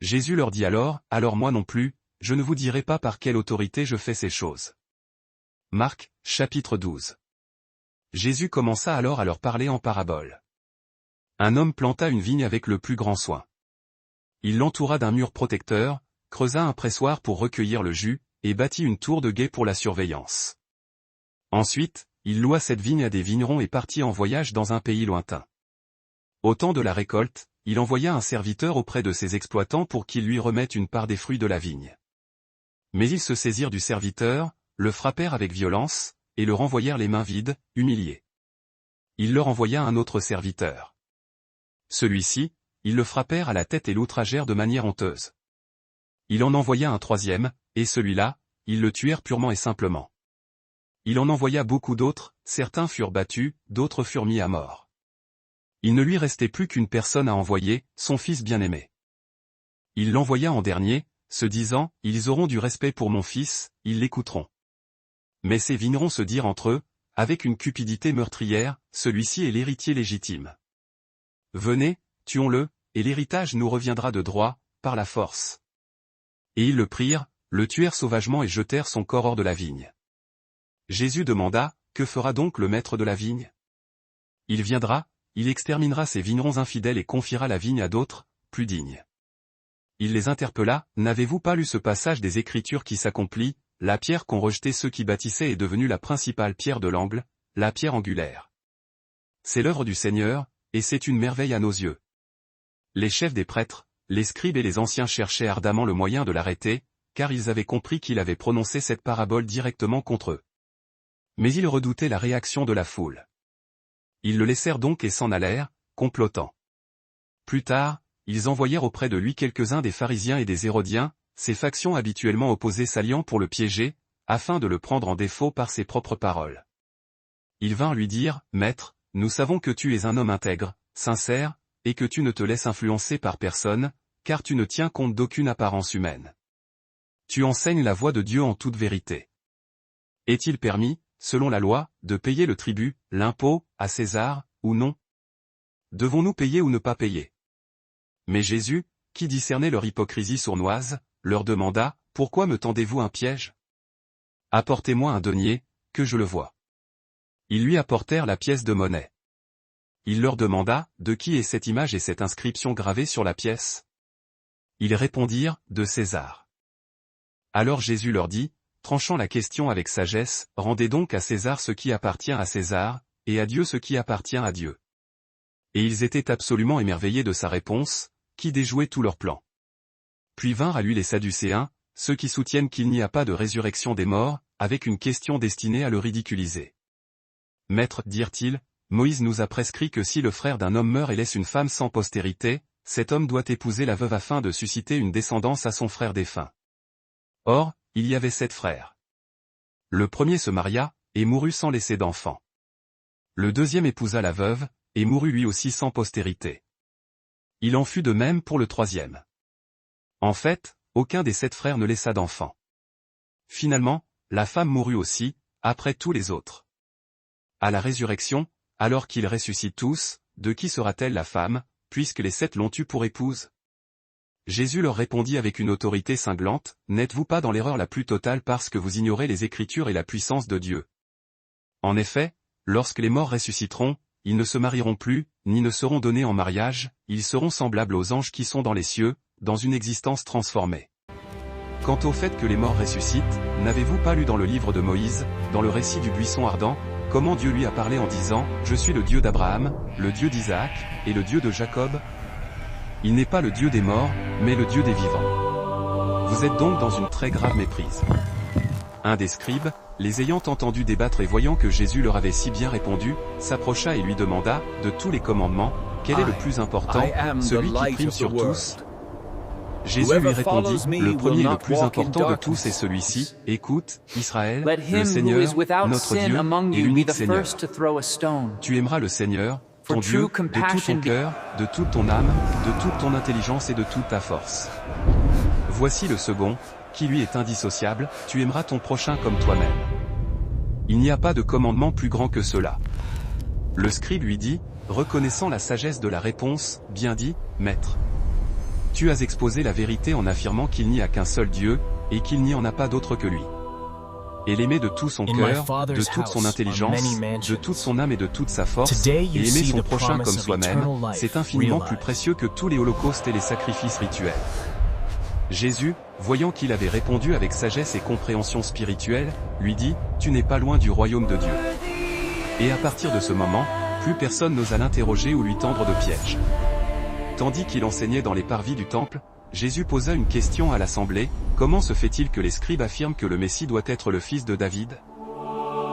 Jésus leur dit alors, « Alors moi non plus, je ne vous dirai pas par quelle autorité je fais ces choses. » Marc, chapitre 12. Jésus commença alors à leur parler en parabole. Un homme planta une vigne avec le plus grand soin. Il l'entoura d'un mur protecteur, creusa un pressoir pour recueillir le jus, et bâtit une tour de guet pour la surveillance. Ensuite, il loua cette vigne à des vignerons et partit en voyage dans un pays lointain. Au temps de la récolte, il envoya un serviteur auprès de ses exploitants pour qu'ils lui remettent une part des fruits de la vigne. Mais ils se saisirent du serviteur, le frappèrent avec violence, et le renvoyèrent les mains vides, humiliés. Il leur envoya un autre serviteur. Celui-ci, ils le frappèrent à la tête et l'outragèrent de manière honteuse. Il en envoya un troisième, et celui-là, ils le tuèrent purement et simplement. Il en envoya beaucoup d'autres, certains furent battus, d'autres furent mis à mort. Il ne lui restait plus qu'une personne à envoyer, son fils bien-aimé. Il l'envoya en dernier, se disant, « Ils auront du respect pour mon fils, ils l'écouteront. » Mais ces vignerons se dirent entre eux, avec une cupidité meurtrière, « Celui-ci est l'héritier légitime. Venez, tuons-le, et l'héritage nous reviendra de droit, par la force. » Et ils le prirent, le tuèrent sauvagement et jetèrent son corps hors de la vigne. Jésus demanda, « Que fera donc le maître de la vigne? Il viendra, il exterminera ces vignerons infidèles et confiera la vigne à d'autres, plus dignes. » Il les interpella, « N'avez-vous pas lu ce passage des Écritures qui s'accomplit, la pierre qu'ont rejetée ceux qui bâtissaient est devenue la principale pierre de l'angle, la pierre angulaire. C'est l'œuvre du Seigneur, et c'est une merveille à nos yeux. » Les chefs des prêtres, les scribes et les anciens cherchaient ardemment le moyen de l'arrêter, car ils avaient compris qu'il avait prononcé cette parabole directement contre eux. Mais ils redoutaient la réaction de la foule. Ils le laissèrent donc et s'en allèrent, complotant. Plus tard, ils envoyèrent auprès de lui quelques-uns des pharisiens et des hérodiens, ces factions habituellement opposées s'alliant pour le piéger, afin de le prendre en défaut par ses propres paroles. Ils vinrent lui dire, « Maître, nous savons que tu es un homme intègre, sincère, et que tu ne te laisses influencer par personne, car tu ne tiens compte d'aucune apparence humaine. Tu enseignes la voie de Dieu en toute vérité. Est-il permis, selon la loi, de payer le tribut, l'impôt, à César, ou non? Devons-nous payer ou ne pas payer? » Mais Jésus, qui discernait leur hypocrisie sournoise, leur demanda, « Pourquoi me tendez-vous un piège? Apportez-moi un denier, que je le voie. Ils lui apportèrent la pièce de monnaie. Il leur demanda, de qui est cette image et cette inscription gravée sur la pièce? Ils répondirent, de César. Alors Jésus leur dit, tranchant la question avec sagesse, rendez donc à César ce qui appartient à César, et à Dieu ce qui appartient à Dieu. Et ils étaient absolument émerveillés de sa réponse, qui déjouait tous leurs plans. Puis vinrent à lui les Sadducéens, ceux qui soutiennent qu'il n'y a pas de résurrection des morts, avec une question destinée à le ridiculiser. Maître, dirent-ils, Moïse nous a prescrit que si le frère d'un homme meurt et laisse une femme sans postérité, cet homme doit épouser la veuve afin de susciter une descendance à son frère défunt. Or, il y avait 7 frères. Le premier se maria, et mourut sans laisser d'enfant. Le deuxième épousa la veuve, et mourut lui aussi sans postérité. Il en fut de même pour le troisième. En fait, aucun des 7 frères ne laissa d'enfant. Finalement, la femme mourut aussi, après tous les autres. À la résurrection, alors qu'ils ressuscitent tous, de qui sera-t-elle la femme, puisque les 7 l'ont eue pour épouse? Jésus leur répondit avec une autorité cinglante, n'êtes-vous pas dans l'erreur la plus totale parce que vous ignorez les Écritures et la puissance de Dieu? En effet, lorsque les morts ressusciteront, ils ne se marieront plus, ni ne seront donnés en mariage, ils seront semblables aux anges qui sont dans les cieux, dans une existence transformée. Quant au fait que les morts ressuscitent, n'avez-vous pas lu dans le livre de Moïse, dans le récit du buisson ardent, comment Dieu lui a parlé en disant, « Je suis le Dieu d'Abraham, le Dieu d'Isaac, et le Dieu de Jacob » Il n'est pas le Dieu des morts, mais le Dieu des vivants. Vous êtes donc dans une très grave méprise. Un des scribes, les ayant entendus débattre et voyant que Jésus leur avait si bien répondu, s'approcha et lui demanda, de tous les commandements, quel est le plus important, celui qui prime sur tous? Jésus lui répondit, le premier et le plus important de tous est celui-ci, écoute, Israël, le Seigneur, notre Dieu, est l'unique Seigneur. Tu aimeras le Seigneur, ton Dieu, de tout ton cœur, de toute ton âme, de toute ton intelligence et de toute ta force. Voici le second, qui lui est indissociable, tu aimeras ton prochain comme toi-même. Il n'y a pas de commandement plus grand que cela. Le scribe lui dit, reconnaissant la sagesse de la réponse, bien dit, Maître. Tu as exposé la vérité en affirmant qu'il n'y a qu'un seul Dieu, et qu'il n'y en a pas d'autre que lui. Et l'aimer de tout son cœur, de toute son intelligence, de toute son âme et de toute sa force, et aimer son prochain comme soi-même, c'est infiniment plus précieux que tous les holocaustes et les sacrifices rituels. Jésus, voyant qu'il avait répondu avec sagesse et compréhension spirituelle, lui dit, tu n'es pas loin du royaume de Dieu. Et à partir de ce moment, plus personne n'osa l'interroger ou lui tendre de piège. Tandis qu'il enseignait dans les parvis du temple, Jésus posa une question à l'assemblée, comment se fait-il que les scribes affirment que le Messie doit être le fils de David?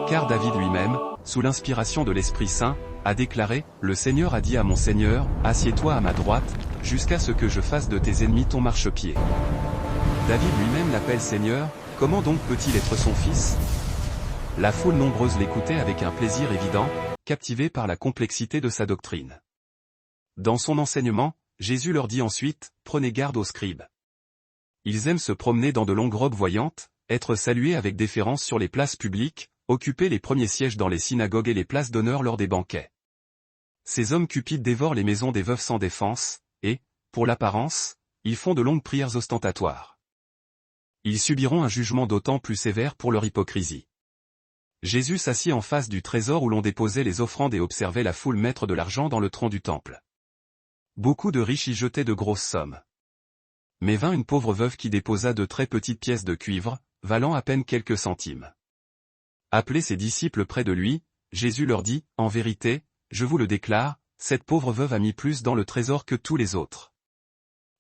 Car David lui-même, sous l'inspiration de l'Esprit Saint, a déclaré, le Seigneur a dit à mon Seigneur, assieds-toi à ma droite, jusqu'à ce que je fasse de tes ennemis ton marchepied. David lui-même l'appelle Seigneur, comment donc peut-il être son fils? La foule nombreuse l'écoutait avec un plaisir évident, captivée par la complexité de sa doctrine. Dans son enseignement, Jésus leur dit ensuite, prenez garde aux scribes. Ils aiment se promener dans de longues robes voyantes, être salués avec déférence sur les places publiques, occuper les premiers sièges dans les synagogues et les places d'honneur lors des banquets. Ces hommes cupides dévorent les maisons des veuves sans défense, et, pour l'apparence, ils font de longues prières ostentatoires. Ils subiront un jugement d'autant plus sévère pour leur hypocrisie. Jésus s'assit en face du trésor où l'on déposait les offrandes et observait la foule mettre de l'argent dans le tronc du temple. Beaucoup de riches y jetaient de grosses sommes. Mais vint une pauvre veuve qui déposa de très petites pièces de cuivre, valant à peine quelques centimes. Appelez ses disciples près de lui, Jésus leur dit, en vérité, je vous le déclare, cette pauvre veuve a mis plus dans le trésor que tous les autres.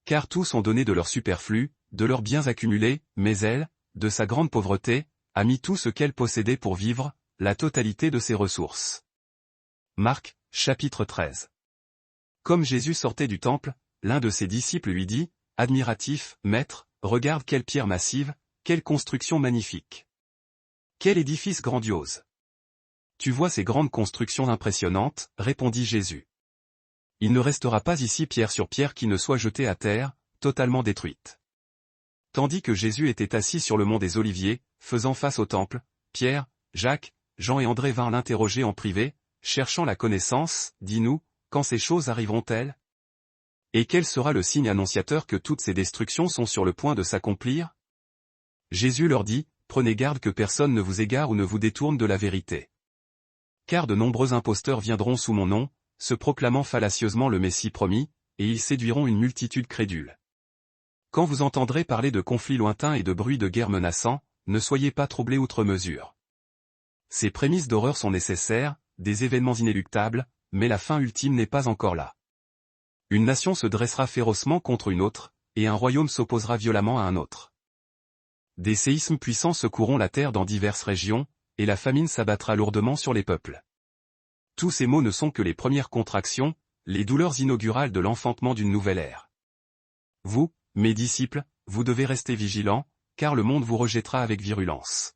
Car tous ont donné de leur superflu, de leurs biens accumulés, mais elle, de sa grande pauvreté, a mis tout ce qu'elle possédait pour vivre, la totalité de ses ressources. Marc, chapitre 13. Comme Jésus sortait du temple, l'un de ses disciples lui dit, admiratif, Maître, regarde quelle pierre massive, quelle construction magnifique. Quel édifice grandiose. Tu vois ces grandes constructions impressionnantes, répondit Jésus. Il ne restera pas ici pierre sur pierre qui ne soit jetée à terre, totalement détruite. Tandis que Jésus était assis sur le mont des Oliviers, faisant face au temple, Pierre, Jacques, Jean et André vinrent l'interroger en privé, cherchant la connaissance, dis-nous, quand ces choses arriveront-elles? Et quel sera le signe annonciateur que toutes ces destructions sont sur le point de s'accomplir? Jésus leur dit, prenez garde que personne ne vous égare ou ne vous détourne de la vérité. Car de nombreux imposteurs viendront sous mon nom, se proclamant fallacieusement le Messie promis, et ils séduiront une multitude crédule. Quand vous entendrez parler de conflits lointains et de bruits de guerre menaçants, ne soyez pas troublés outre mesure. Ces prémices d'horreur sont nécessaires, des événements inéluctables, mais la fin ultime n'est pas encore là. Une nation se dressera férocement contre une autre, et un royaume s'opposera violemment à un autre. Des séismes puissants secoueront la terre dans diverses régions, et la famine s'abattra lourdement sur les peuples. Tous ces maux ne sont que les premières contractions, les douleurs inaugurales de l'enfantement d'une nouvelle ère. Vous, mes disciples, vous devez rester vigilants, car le monde vous rejettera avec virulence.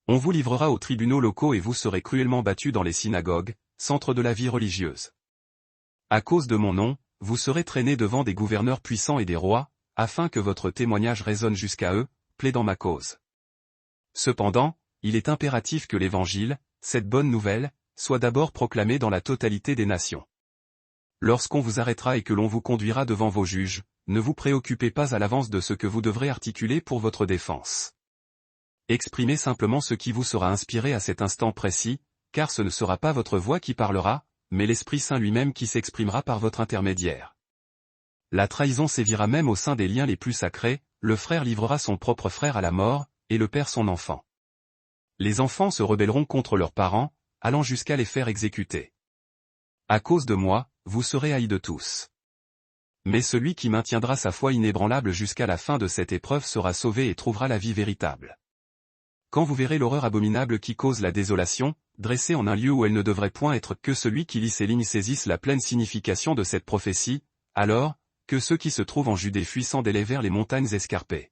On vous livrera aux tribunaux locaux et vous serez cruellement battus dans les synagogues, centre de la vie religieuse. À cause de mon nom, vous serez traînés devant des gouverneurs puissants et des rois, afin que votre témoignage résonne jusqu'à eux, plaidant ma cause. Cependant, il est impératif que l'Évangile, cette bonne nouvelle, soit d'abord proclamé dans la totalité des nations. Lorsqu'on vous arrêtera et que l'on vous conduira devant vos juges, ne vous préoccupez pas à l'avance de ce que vous devrez articuler pour votre défense. Exprimez simplement ce qui vous sera inspiré à cet instant précis, car ce ne sera pas votre voix qui parlera, mais l'Esprit Saint lui-même qui s'exprimera par votre intermédiaire. La trahison sévira même au sein des liens les plus sacrés, le frère livrera son propre frère à la mort, et le père son enfant. Les enfants se rebelleront contre leurs parents, allant jusqu'à les faire exécuter. À cause de moi, vous serez haïs de tous. Mais celui qui maintiendra sa foi inébranlable jusqu'à la fin de cette épreuve sera sauvé et trouvera la vie véritable. Quand vous verrez l'horreur abominable qui cause la désolation, dressée en un lieu où elle ne devrait point être, que celui qui lit ces lignes saisisse la pleine signification de cette prophétie, alors, que ceux qui se trouvent en Judée fuient sans délai vers les montagnes escarpées.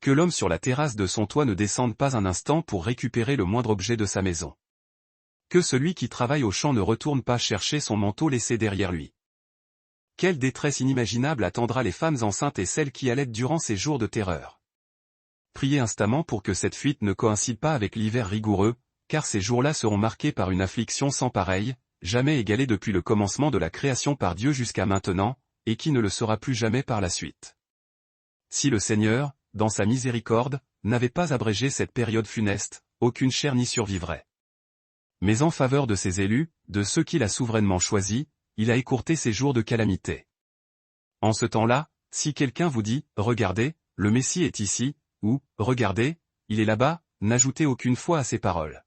Que l'homme sur la terrasse de son toit ne descende pas un instant pour récupérer le moindre objet de sa maison. Que celui qui travaille au champ ne retourne pas chercher son manteau laissé derrière lui. Quelle détresse inimaginable attendra les femmes enceintes et celles qui allaitent durant ces jours de terreur. Priez instamment pour que cette fuite ne coïncide pas avec l'hiver rigoureux, car ces jours-là seront marqués par une affliction sans pareille, jamais égalée depuis le commencement de la création par Dieu jusqu'à maintenant, et qui ne le sera plus jamais par la suite. Si le Seigneur, dans sa miséricorde, n'avait pas abrégé cette période funeste, aucune chair n'y survivrait. Mais en faveur de ses élus, de ceux qu'il a souverainement choisis, il a écourté ces jours de calamité. En ce temps-là, si quelqu'un vous dit « Regardez, le Messie est ici », ou « Regardez, il est là-bas », n'ajoutez aucune foi à ces paroles.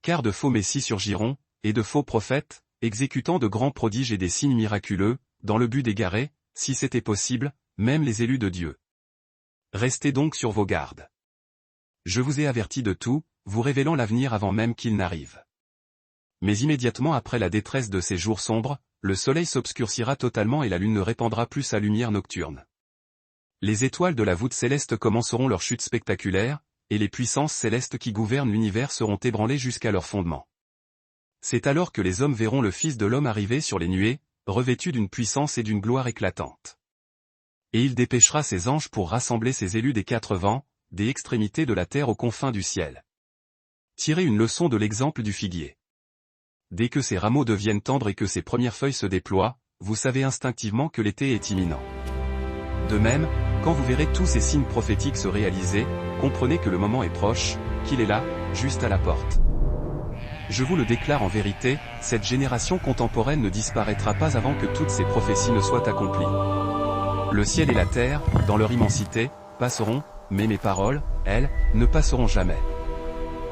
Car de faux messies surgiront, et de faux prophètes, exécutant de grands prodiges et des signes miraculeux, dans le but d'égarer, si c'était possible, même les élus de Dieu. Restez donc sur vos gardes. Je vous ai averti de tout, vous révélant l'avenir avant même qu'il n'arrive. Mais immédiatement après la détresse de ces jours sombres, le soleil s'obscurcira totalement et la lune ne répandra plus sa lumière nocturne. Les étoiles de la voûte céleste commenceront leur chute spectaculaire, et les puissances célestes qui gouvernent l'univers seront ébranlées jusqu'à leur fondement. C'est alors que les hommes verront le Fils de l'homme arriver sur les nuées, revêtu d'une puissance et d'une gloire éclatantes. Et il dépêchera ses anges pour rassembler ses élus des quatre vents, des extrémités de la terre aux confins du ciel. Tirez une leçon de l'exemple du figuier. Dès que ses rameaux deviennent tendres et que ses premières feuilles se déploient, vous savez instinctivement que l'été est imminent. De même, quand vous verrez tous ces signes prophétiques se réaliser, comprenez que le moment est proche, qu'il est là, juste à la porte. Je vous le déclare en vérité, cette génération contemporaine ne disparaîtra pas avant que toutes ces prophéties ne soient accomplies. Le ciel et la terre, dans leur immensité, passeront, mais mes paroles, elles, ne passeront jamais.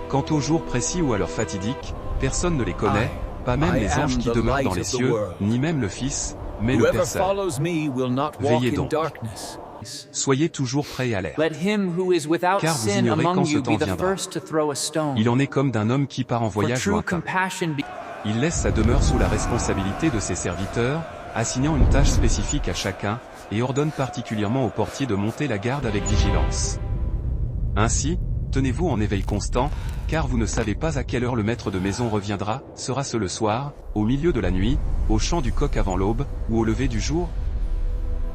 Quant aux jours précis ou à l'heure fatidique, personne ne les connaît, pas même les anges qui demeurent dans les cieux, ni même le Fils, mais le Père seul. Veillez donc. Soyez toujours prêts et alertes. Car vous ignorez quand ce temps viendra. Il en est comme d'un homme qui part en voyage lointain. Il laisse sa demeure sous la responsabilité de ses serviteurs, assignant une tâche spécifique à chacun, et ordonne particulièrement au portier de monter la garde avec vigilance. Ainsi, tenez-vous en éveil constant, car vous ne savez pas à quelle heure le maître de maison reviendra, sera-ce le soir, au milieu de la nuit, au chant du coq avant l'aube, ou au lever du jour?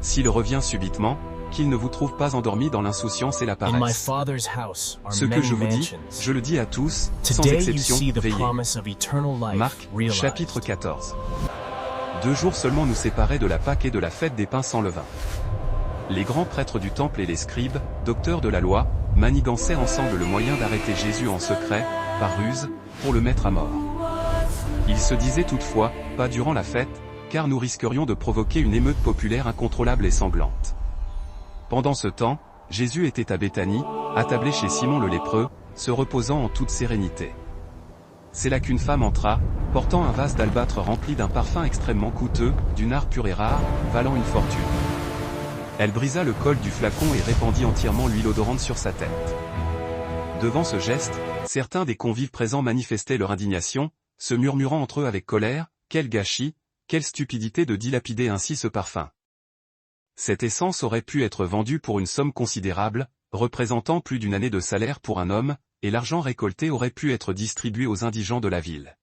S'il revient subitement, qu'il ne vous trouve pas endormi dans l'insouciance et la paresse. Ce que je vous dis, je le dis à tous, sans exception, veillez. Marc, chapitre 14. 2 jours seulement nous séparaient de la Pâque et de la fête des pains sans levain. Les grands prêtres du temple et les scribes, docteurs de la loi, manigançaient ensemble le moyen d'arrêter Jésus en secret, par ruse, pour le mettre à mort. Ils se disaient toutefois, pas durant la fête, car nous risquerions de provoquer une émeute populaire incontrôlable et sanglante. Pendant ce temps, Jésus était à Béthanie, attablé chez Simon le lépreux, se reposant en toute sérénité. C'est là qu'une femme entra, portant un vase d'albâtre rempli d'un parfum extrêmement coûteux, d'une art pure et rare, valant une fortune. Elle brisa le col du flacon et répandit entièrement l'huile odorante sur sa tête. Devant ce geste, certains des convives présents manifestaient leur indignation, se murmurant entre eux avec colère, « Quel gâchis, quelle stupidité de dilapider ainsi ce parfum !» Cette essence aurait pu être vendue pour une somme considérable, représentant plus d'une année de salaire pour un homme, et l'argent récolté aurait pu être distribué aux indigents de la ville.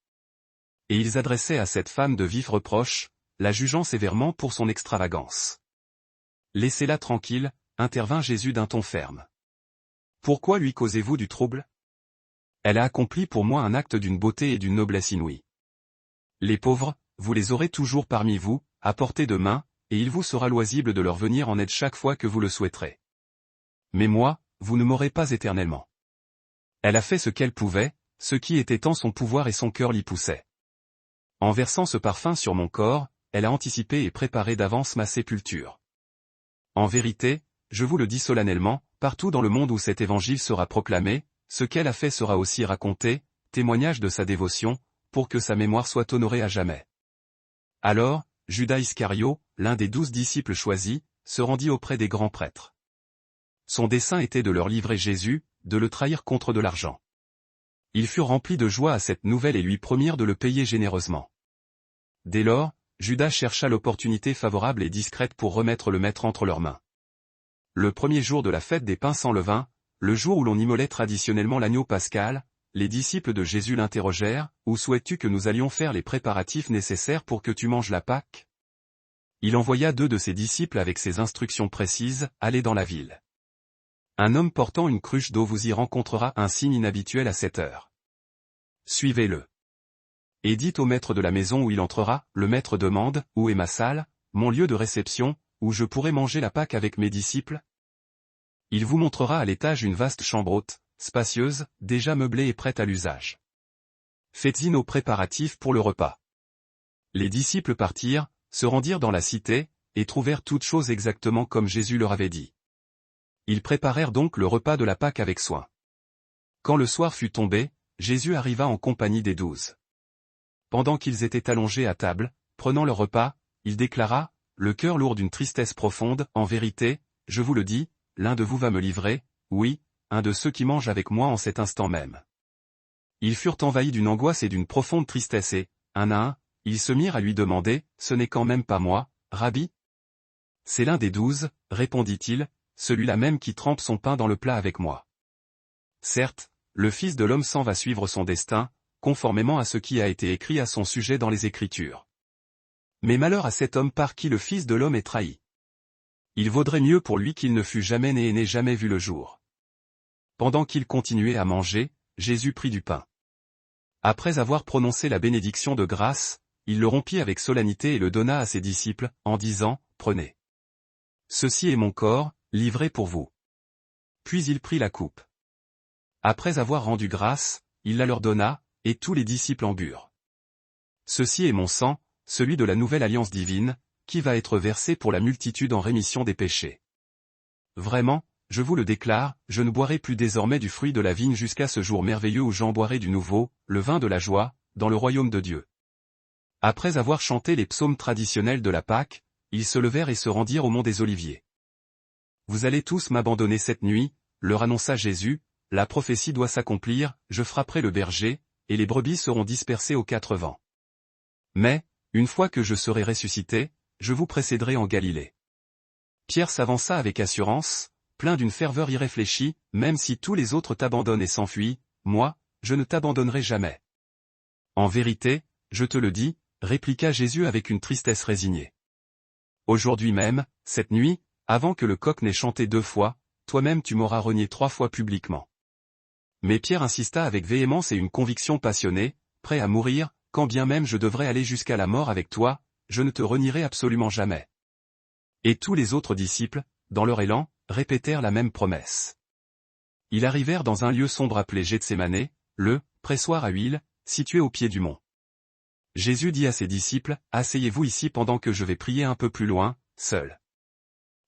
Et ils adressaient à cette femme de vifs reproches, la jugeant sévèrement pour son extravagance. « Laissez-la tranquille », intervint Jésus d'un ton ferme. « Pourquoi lui causez-vous du trouble ? Elle a accompli pour moi un acte d'une beauté et d'une noblesse inouïe. Les pauvres, vous les aurez toujours parmi vous, à portée de main, et il vous sera loisible de leur venir en aide chaque fois que vous le souhaiterez. Mais moi, vous ne m'aurez pas éternellement. Elle a fait ce qu'elle pouvait, ce qui était en son pouvoir et son cœur l'y poussait. En versant ce parfum sur mon corps, elle a anticipé et préparé d'avance ma sépulture. En vérité, je vous le dis solennellement, partout dans le monde où cet évangile sera proclamé, ce qu'elle a fait sera aussi raconté, témoignage de sa dévotion, pour que sa mémoire soit honorée à jamais. » Alors, Judas Iscario, l'un des 12 disciples choisis, se rendit auprès des grands prêtres. Son dessein était de leur livrer Jésus, de le trahir contre de l'argent. Ils furent remplis de joie à cette nouvelle et lui promirent de le payer généreusement. Dès lors, Judas chercha l'opportunité favorable et discrète pour remettre le maître entre leurs mains. Le premier jour de la fête des pains sans levain, le jour où l'on immolait traditionnellement l'agneau pascal, les disciples de Jésus l'interrogèrent, « Où souhaites-tu que nous allions faire les préparatifs nécessaires pour que tu manges la Pâque ?» Il envoya 2 de ses disciples avec ses instructions précises, « Allez dans la ville. Un homme portant une cruche d'eau vous y rencontrera un signe inhabituel à cette heure. Suivez-le. Et dites au maître de la maison où il entrera, le maître demande, où est ma salle, mon lieu de réception, où je pourrai manger la Pâque avec mes disciples? Il vous montrera à l'étage une vaste chambre haute, spacieuse, déjà meublée et prête à l'usage. Faites-y nos préparatifs pour le repas. Les disciples partirent, se rendirent dans la cité, et trouvèrent toutes choses exactement comme Jésus leur avait dit. Ils préparèrent donc le repas de la Pâque avec soin. Quand le soir fut tombé, Jésus arriva en compagnie des 12. Pendant qu'ils étaient allongés à table, prenant leur repas, il déclara, le cœur lourd d'une tristesse profonde, « En vérité, je vous le dis, l'un de vous va me livrer, oui, un de ceux qui mangent avec moi en cet instant même. » Ils furent envahis d'une angoisse et d'une profonde tristesse et, un à un, ils se mirent à lui demander, « Ce n'est quand même pas moi, Rabbi ?» C'est l'un des 12, répondit-il, celui-là même qui trempe son pain dans le plat avec moi. Certes, le Fils de l'homme s'en va suivre son destin, conformément à ce qui a été écrit à son sujet dans les Écritures. Mais malheur à cet homme par qui le Fils de l'homme est trahi. Il vaudrait mieux pour lui qu'il ne fût jamais né et n'ait jamais vu le jour. Pendant qu'il continuait à manger, Jésus prit du pain. Après avoir prononcé la bénédiction de grâce, il le rompit avec solennité et le donna à ses disciples, en disant, « Prenez. Ceci est mon corps, livré pour vous. » Puis il prit la coupe. Après avoir rendu grâce, il la leur donna, et tous les disciples en burent. Ceci est mon sang, celui de la nouvelle alliance divine, qui va être versé pour la multitude en rémission des péchés. Vraiment, je vous le déclare, je ne boirai plus désormais du fruit de la vigne jusqu'à ce jour merveilleux où j'en boirai du nouveau, le vin de la joie, dans le royaume de Dieu. Après avoir chanté les psaumes traditionnels de la Pâque, ils se levèrent et se rendirent au mont des Oliviers. « Vous allez tous m'abandonner cette nuit, » leur annonça Jésus, « la prophétie doit s'accomplir, je frapperai le berger, et les brebis seront dispersées aux 4 vents. Mais, une fois que je serai ressuscité, je vous précéderai en Galilée. » Pierre s'avança avec assurance, plein d'une ferveur irréfléchie, « Même si tous les autres t'abandonnent et s'enfuient, moi, je ne t'abandonnerai jamais. » « En vérité, je te le dis, » répliqua Jésus avec une tristesse résignée. « Aujourd'hui même, cette nuit, avant que le coq n'ait chanté 2 fois, toi-même tu m'auras renié 3 fois publiquement. » Mais Pierre insista avec véhémence et une conviction passionnée, prêt à mourir, « Quand bien même je devrais aller jusqu'à la mort avec toi, je ne te renierai absolument jamais. » Et tous les autres disciples, dans leur élan, répétèrent la même promesse. Ils arrivèrent dans un lieu sombre appelé Gethsémané, le pressoir à huile, situé au pied du mont. Jésus dit à ses disciples, « Asseyez-vous ici pendant que je vais prier un peu plus loin, seul. »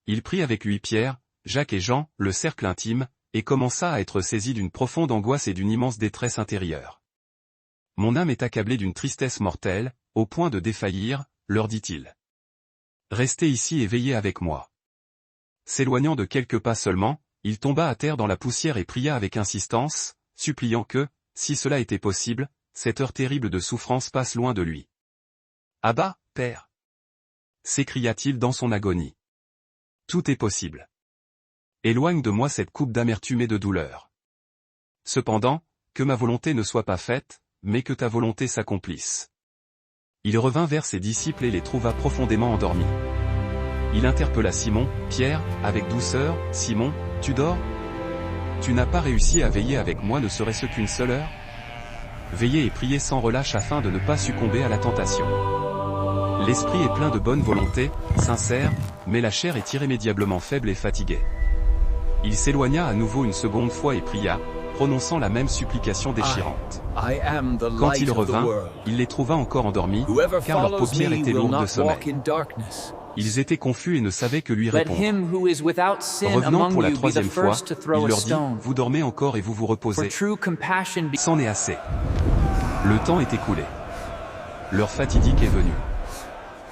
Il prit avec lui Pierre, Jacques et Jean, le cercle intime, et commença à être saisi d'une profonde angoisse et d'une immense détresse intérieure. « Mon âme est accablée d'une tristesse mortelle, au point de défaillir, leur dit-il. Restez ici et veillez avec moi. » S'éloignant de quelques pas seulement, il tomba à terre dans la poussière et pria avec insistance, suppliant que, si cela était possible, cette heure terrible de souffrance passe loin de lui. « Abba, Père !» s'écria-t-il dans son agonie. « Tout est possible. Éloigne de moi cette coupe d'amertume et de douleur. Cependant, que ma volonté ne soit pas faite, mais que ta volonté s'accomplisse. » Il revint vers ses disciples et les trouva profondément endormis. Il interpella Simon, Pierre, avec douceur, « Simon, tu dors? Tu n'as pas réussi à veiller avec moi ne serait-ce qu'une seule heure? Veillez et priez sans relâche afin de ne pas succomber à la tentation. L'esprit est plein de bonne volonté, sincère, mais la chair est irrémédiablement faible et fatiguée. » Il s'éloigna à nouveau une seconde fois et pria, prononçant la même supplication déchirante. Quand il revint, il les trouva encore endormis, car leurs paupières étaient lourdes de sommeil. Ils étaient confus et ne savaient que lui répondre. Revenant pour la troisième fois, il leur dit, « Vous dormez encore et vous vous reposez. C'en est assez. » Le temps est écoulé. L'heure fatidique est venue.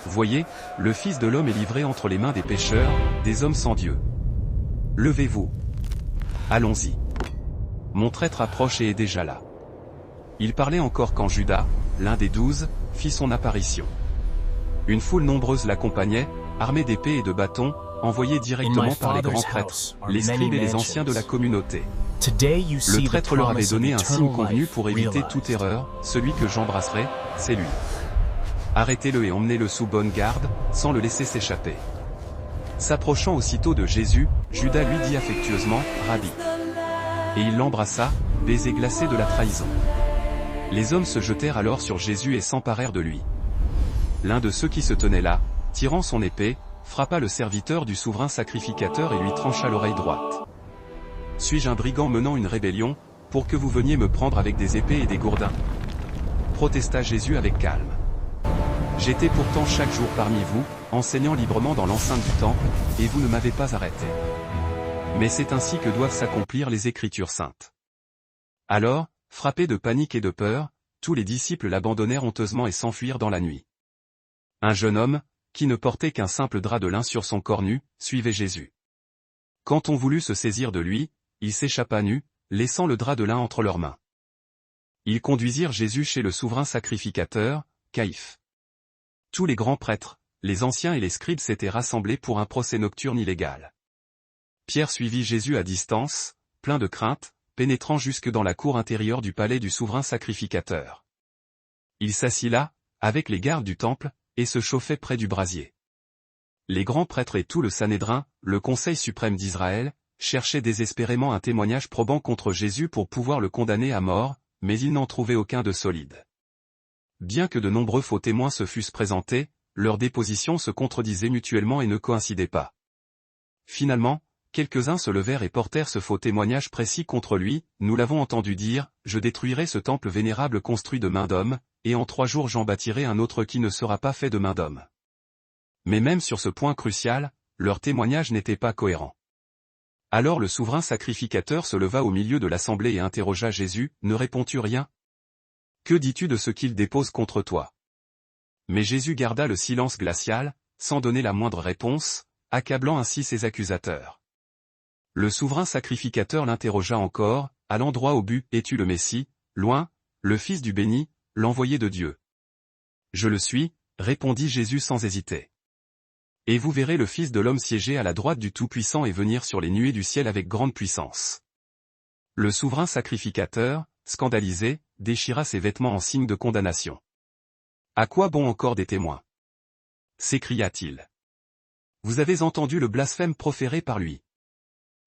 Voyez, le Fils de l'homme est livré entre les mains des pécheurs, des hommes sans Dieu. Levez-vous. Allons-y. Mon traître approche et est déjà là. Il parlait encore quand Judas, l'un des 12, fit son apparition. Une foule nombreuse l'accompagnait, armée d'épées et de bâtons, envoyés directement par les grands prêtres, les scribes et les anciens de la communauté. Le prêtre leur avait donné un signe convenu pour éviter toute erreur, celui que j'embrasserai, c'est lui. Arrêtez-le et emmenez-le sous bonne garde, sans le laisser s'échapper. S'approchant aussitôt de Jésus, Judas lui dit affectueusement, « Rabbi ». Et il l'embrassa, baiser glacé de la trahison. Les hommes se jetèrent alors sur Jésus et s'emparèrent de lui. L'un de ceux qui se tenaient là, tirant son épée, frappa le serviteur du souverain sacrificateur et lui trancha l'oreille droite. « Suis-je un brigand menant une rébellion, pour que vous veniez me prendre avec des épées et des gourdins ?» protesta Jésus avec calme. « J'étais pourtant chaque jour parmi vous, enseignant librement dans l'enceinte du temple, et vous ne m'avez pas arrêté. Mais c'est ainsi que doivent s'accomplir les Écritures saintes. » Alors, frappés de panique et de peur, tous les disciples l'abandonnèrent honteusement et s'enfuirent dans la nuit. Un jeune homme, qui ne portait qu'un simple drap de lin sur son corps nu, suivait Jésus. Quand on voulut se saisir de lui, il s'échappa nu, laissant le drap de lin entre leurs mains. Ils conduisirent Jésus chez le souverain sacrificateur, Caïphe. Tous les grands prêtres, les anciens et les scribes s'étaient rassemblés pour un procès nocturne illégal. Pierre suivit Jésus à distance, plein de crainte, pénétrant jusque dans la cour intérieure du palais du souverain sacrificateur. Il s'assit là, avec les gardes du temple, et se chauffait près du brasier. Les grands prêtres et tout le Sanhédrin, le Conseil suprême d'Israël, cherchaient désespérément un témoignage probant contre Jésus pour pouvoir le condamner à mort, mais ils n'en trouvaient aucun de solide. Bien que de nombreux faux témoins se fussent présentés, leurs dépositions se contredisaient mutuellement et ne coïncidaient pas. Finalement, quelques-uns se levèrent et portèrent ce faux témoignage précis contre lui, « Nous l'avons entendu dire, je détruirai ce temple vénérable construit de main d'homme, et en 3 jours j'en bâtirai un autre qui ne sera pas fait de main d'homme. » Mais même sur ce point crucial, leur témoignage n'était pas cohérent. Alors le souverain sacrificateur se leva au milieu de l'assemblée et interrogea Jésus, « Ne réponds-tu rien? Que dis-tu de ce qu'il dépose contre toi ?» Mais Jésus garda le silence glacial, sans donner la moindre réponse, accablant ainsi ses accusateurs. Le souverain sacrificateur l'interrogea encore, à l'endroit au but, « Es-tu le Messie, loin, le Fils du béni, l'envoyé de Dieu ?» « Je le suis, » répondit Jésus sans hésiter. « Et vous verrez le Fils de l'homme siéger à la droite du Tout-Puissant et venir sur les nuées du ciel avec grande puissance. » Le souverain sacrificateur, scandalisé, déchira ses vêtements en signe de condamnation. « À quoi bon encore des témoins ?» s'écria-t-il. « Vous avez entendu le blasphème proféré par lui.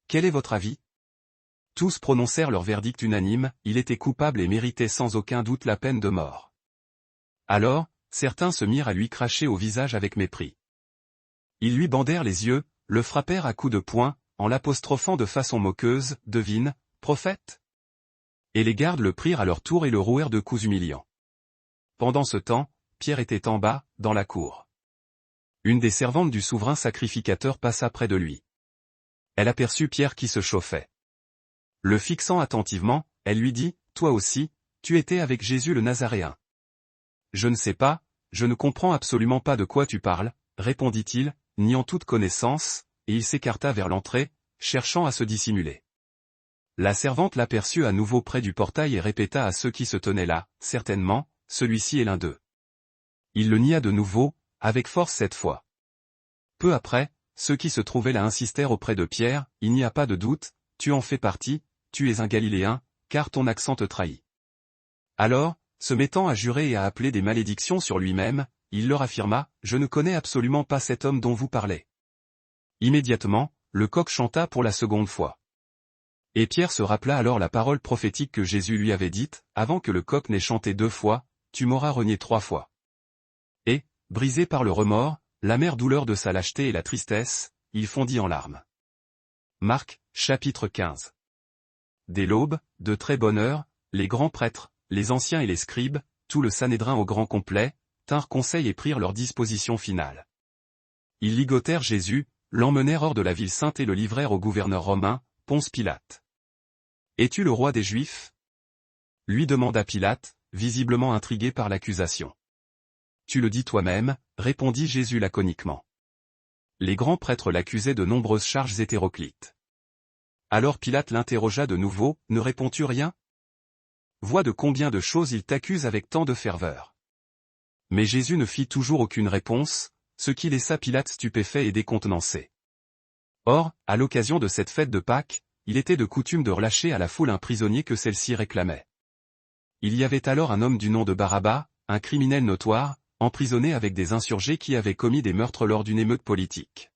Quel est votre avis ? » Tous prononcèrent leur verdict unanime, il était coupable et méritait sans aucun doute la peine de mort. Alors, certains se mirent à lui cracher au visage avec mépris. Ils lui bandèrent les yeux, le frappèrent à coups de poing, en l'apostrophant de façon moqueuse, devine, prophète? Et les gardes le prirent à leur tour et le rouèrent de coups humiliants. Pendant ce temps, Pierre était en bas, dans la cour. Une des servantes du souverain sacrificateur passa près de lui. Elle aperçut Pierre qui se chauffait. Le fixant attentivement, elle lui dit, « Toi aussi, tu étais avec Jésus le Nazaréen. » « Je ne sais pas, je ne comprends absolument pas de quoi tu parles, » répondit-il, niant toute connaissance, et il s'écarta vers l'entrée, cherchant à se dissimuler. La servante l'aperçut à nouveau près du portail et répéta à ceux qui se tenaient là, « Certainement, celui-ci est l'un d'eux. » Il le nia de nouveau, avec force cette fois. Peu après, ceux qui se trouvaient là insistèrent auprès de Pierre, « Il n'y a pas de doute, tu en fais partie, tu es un Galiléen, car ton accent te trahit. » Alors, se mettant à jurer et à appeler des malédictions sur lui-même, il leur affirma, « Je ne connais absolument pas cet homme dont vous parlez. » Immédiatement, le coq chanta pour la seconde fois. Et Pierre se rappela alors la parole prophétique que Jésus lui avait dite, « Avant que le coq n'ait chanté 2 fois, tu m'auras renié 3 fois. » Et, brisé par le remords, l'amère douleur de sa lâcheté et la tristesse, il fondit en larmes. Marc, chapitre 15. Dès l'aube, de très bonne heure, les grands prêtres, les anciens et les scribes, tout le Sanhédrin au grand complet, tinrent conseil et prirent leur disposition finale. Ils ligotèrent Jésus, l'emmenèrent hors de la ville sainte et le livrèrent au gouverneur romain, Ponce Pilate. « Es-tu le roi des Juifs ?» lui demanda Pilate, visiblement intrigué par l'accusation. « Tu le dis toi-même, » répondit Jésus laconiquement. Les grands prêtres l'accusaient de nombreuses charges hétéroclites. Alors Pilate l'interrogea de nouveau, « Ne réponds-tu rien ? Vois de combien de choses il t'accuse avec tant de ferveur. » Mais Jésus ne fit toujours aucune réponse, ce qui laissa Pilate stupéfait et décontenancé. Or, à l'occasion de cette fête de Pâques, il était de coutume de relâcher à la foule un prisonnier que celle-ci réclamait. Il y avait alors un homme du nom de Barabas, un criminel notoire, emprisonné avec des insurgés qui avaient commis des meurtres lors d'une émeute politique.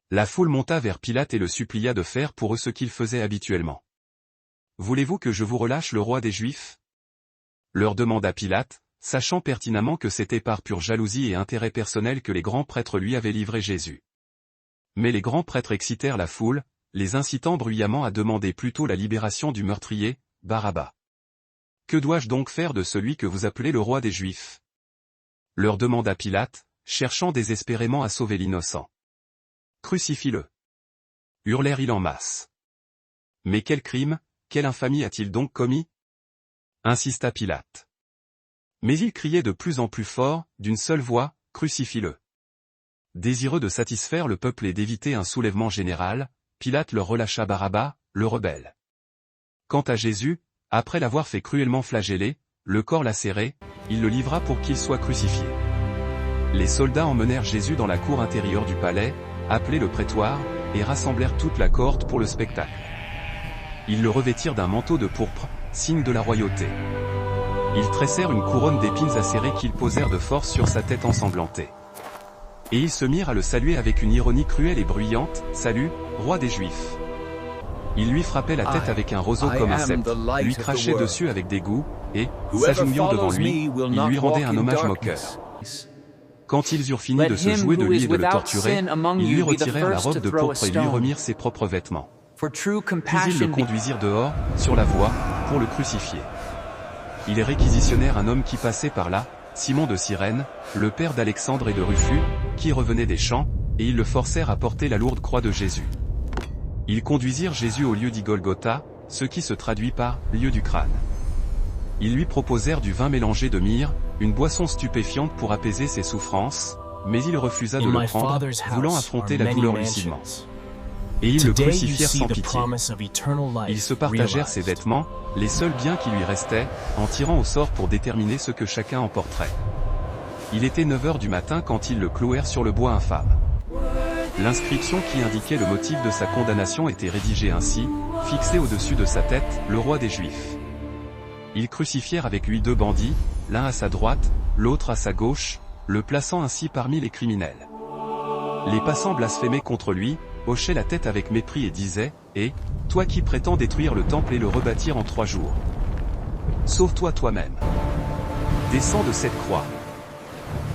La foule monta vers Pilate et le supplia de faire pour eux ce qu'il faisait habituellement. « Voulez-vous que je vous relâche le roi des Juifs ?» leur demanda Pilate, sachant pertinemment que c'était par pure jalousie et intérêt personnel que les grands prêtres lui avaient livré Jésus. Mais les grands prêtres excitèrent la foule, les incitant bruyamment à demander plutôt la libération du meurtrier, Barabas. « Que dois-je donc faire de celui que vous appelez le roi des Juifs ?» leur demanda Pilate, cherchant désespérément à sauver l'innocent. « Crucifie-le » hurlèrent-ils en masse. « Mais quel crime, quelle infamie a-t-il donc commis ?» insista Pilate. Mais il criait de plus en plus fort, d'une seule voix, « Crucifie-le » Désireux de satisfaire le peuple et d'éviter un soulèvement général, Pilate leur relâcha Barabas, le rebelle. Quant à Jésus, après l'avoir fait cruellement flageller, le corps lacéré, il le livra pour qu'il soit crucifié. Les soldats emmenèrent Jésus dans la cour intérieure du palais, appelée le prétoire, et rassemblèrent toute la cohorte pour le spectacle. Ils le revêtirent d'un manteau de pourpre, signe de la royauté. Ils tressèrent une couronne d'épines acérées qu'ils posèrent de force sur sa tête ensanglantée. Et ils se mirent à le saluer avec une ironie cruelle et bruyante, « Salut, roi des Juifs !» Ils lui frappaient la tête avec un roseau comme un sceptre, lui crachaient dessus avec dégoût, et, s'agenouillant devant lui, ils lui rendaient un hommage moqueur. Quand ils eurent fini de se jouer de lui et de le torturer, ils lui retirèrent la robe de pourpre et lui remirent ses propres vêtements. Puis ils le conduisirent dehors, sur la voie, pour le crucifier. Ils réquisitionnèrent un homme qui passait par là, Simon de Cyrène, le père d'Alexandre et de Rufus, qui revenait des champs, et ils le forcèrent à porter la lourde croix de Jésus. Ils conduisirent Jésus au lieu dit Golgotha, ce qui se traduit par « lieu du crâne ». Ils lui proposèrent du vin mélangé de myrrhe, une boisson stupéfiante pour apaiser ses souffrances, mais il refusa de le prendre, voulant affronter la douleur lucidement. Et ils le crucifièrent sans pitié. Ils se partagèrent ses vêtements, les seuls biens qui lui restaient, en tirant au sort pour déterminer ce que chacun emporterait. Il était 9 heures du matin quand ils le clouèrent sur le bois infâme. L'inscription qui indiquait le motif de sa condamnation était rédigée ainsi, fixée au-dessus de sa tête, le roi des Juifs. Ils crucifièrent avec lui 2 bandits, l'un à sa droite, l'autre à sa gauche, le plaçant ainsi parmi les criminels. Les passants blasphémaient contre lui, hochaient la tête avec mépris et disaient, « Et, toi qui prétends détruire le temple et le rebâtir en 3 jours. Sauve-toi toi-même. Descends de cette croix. »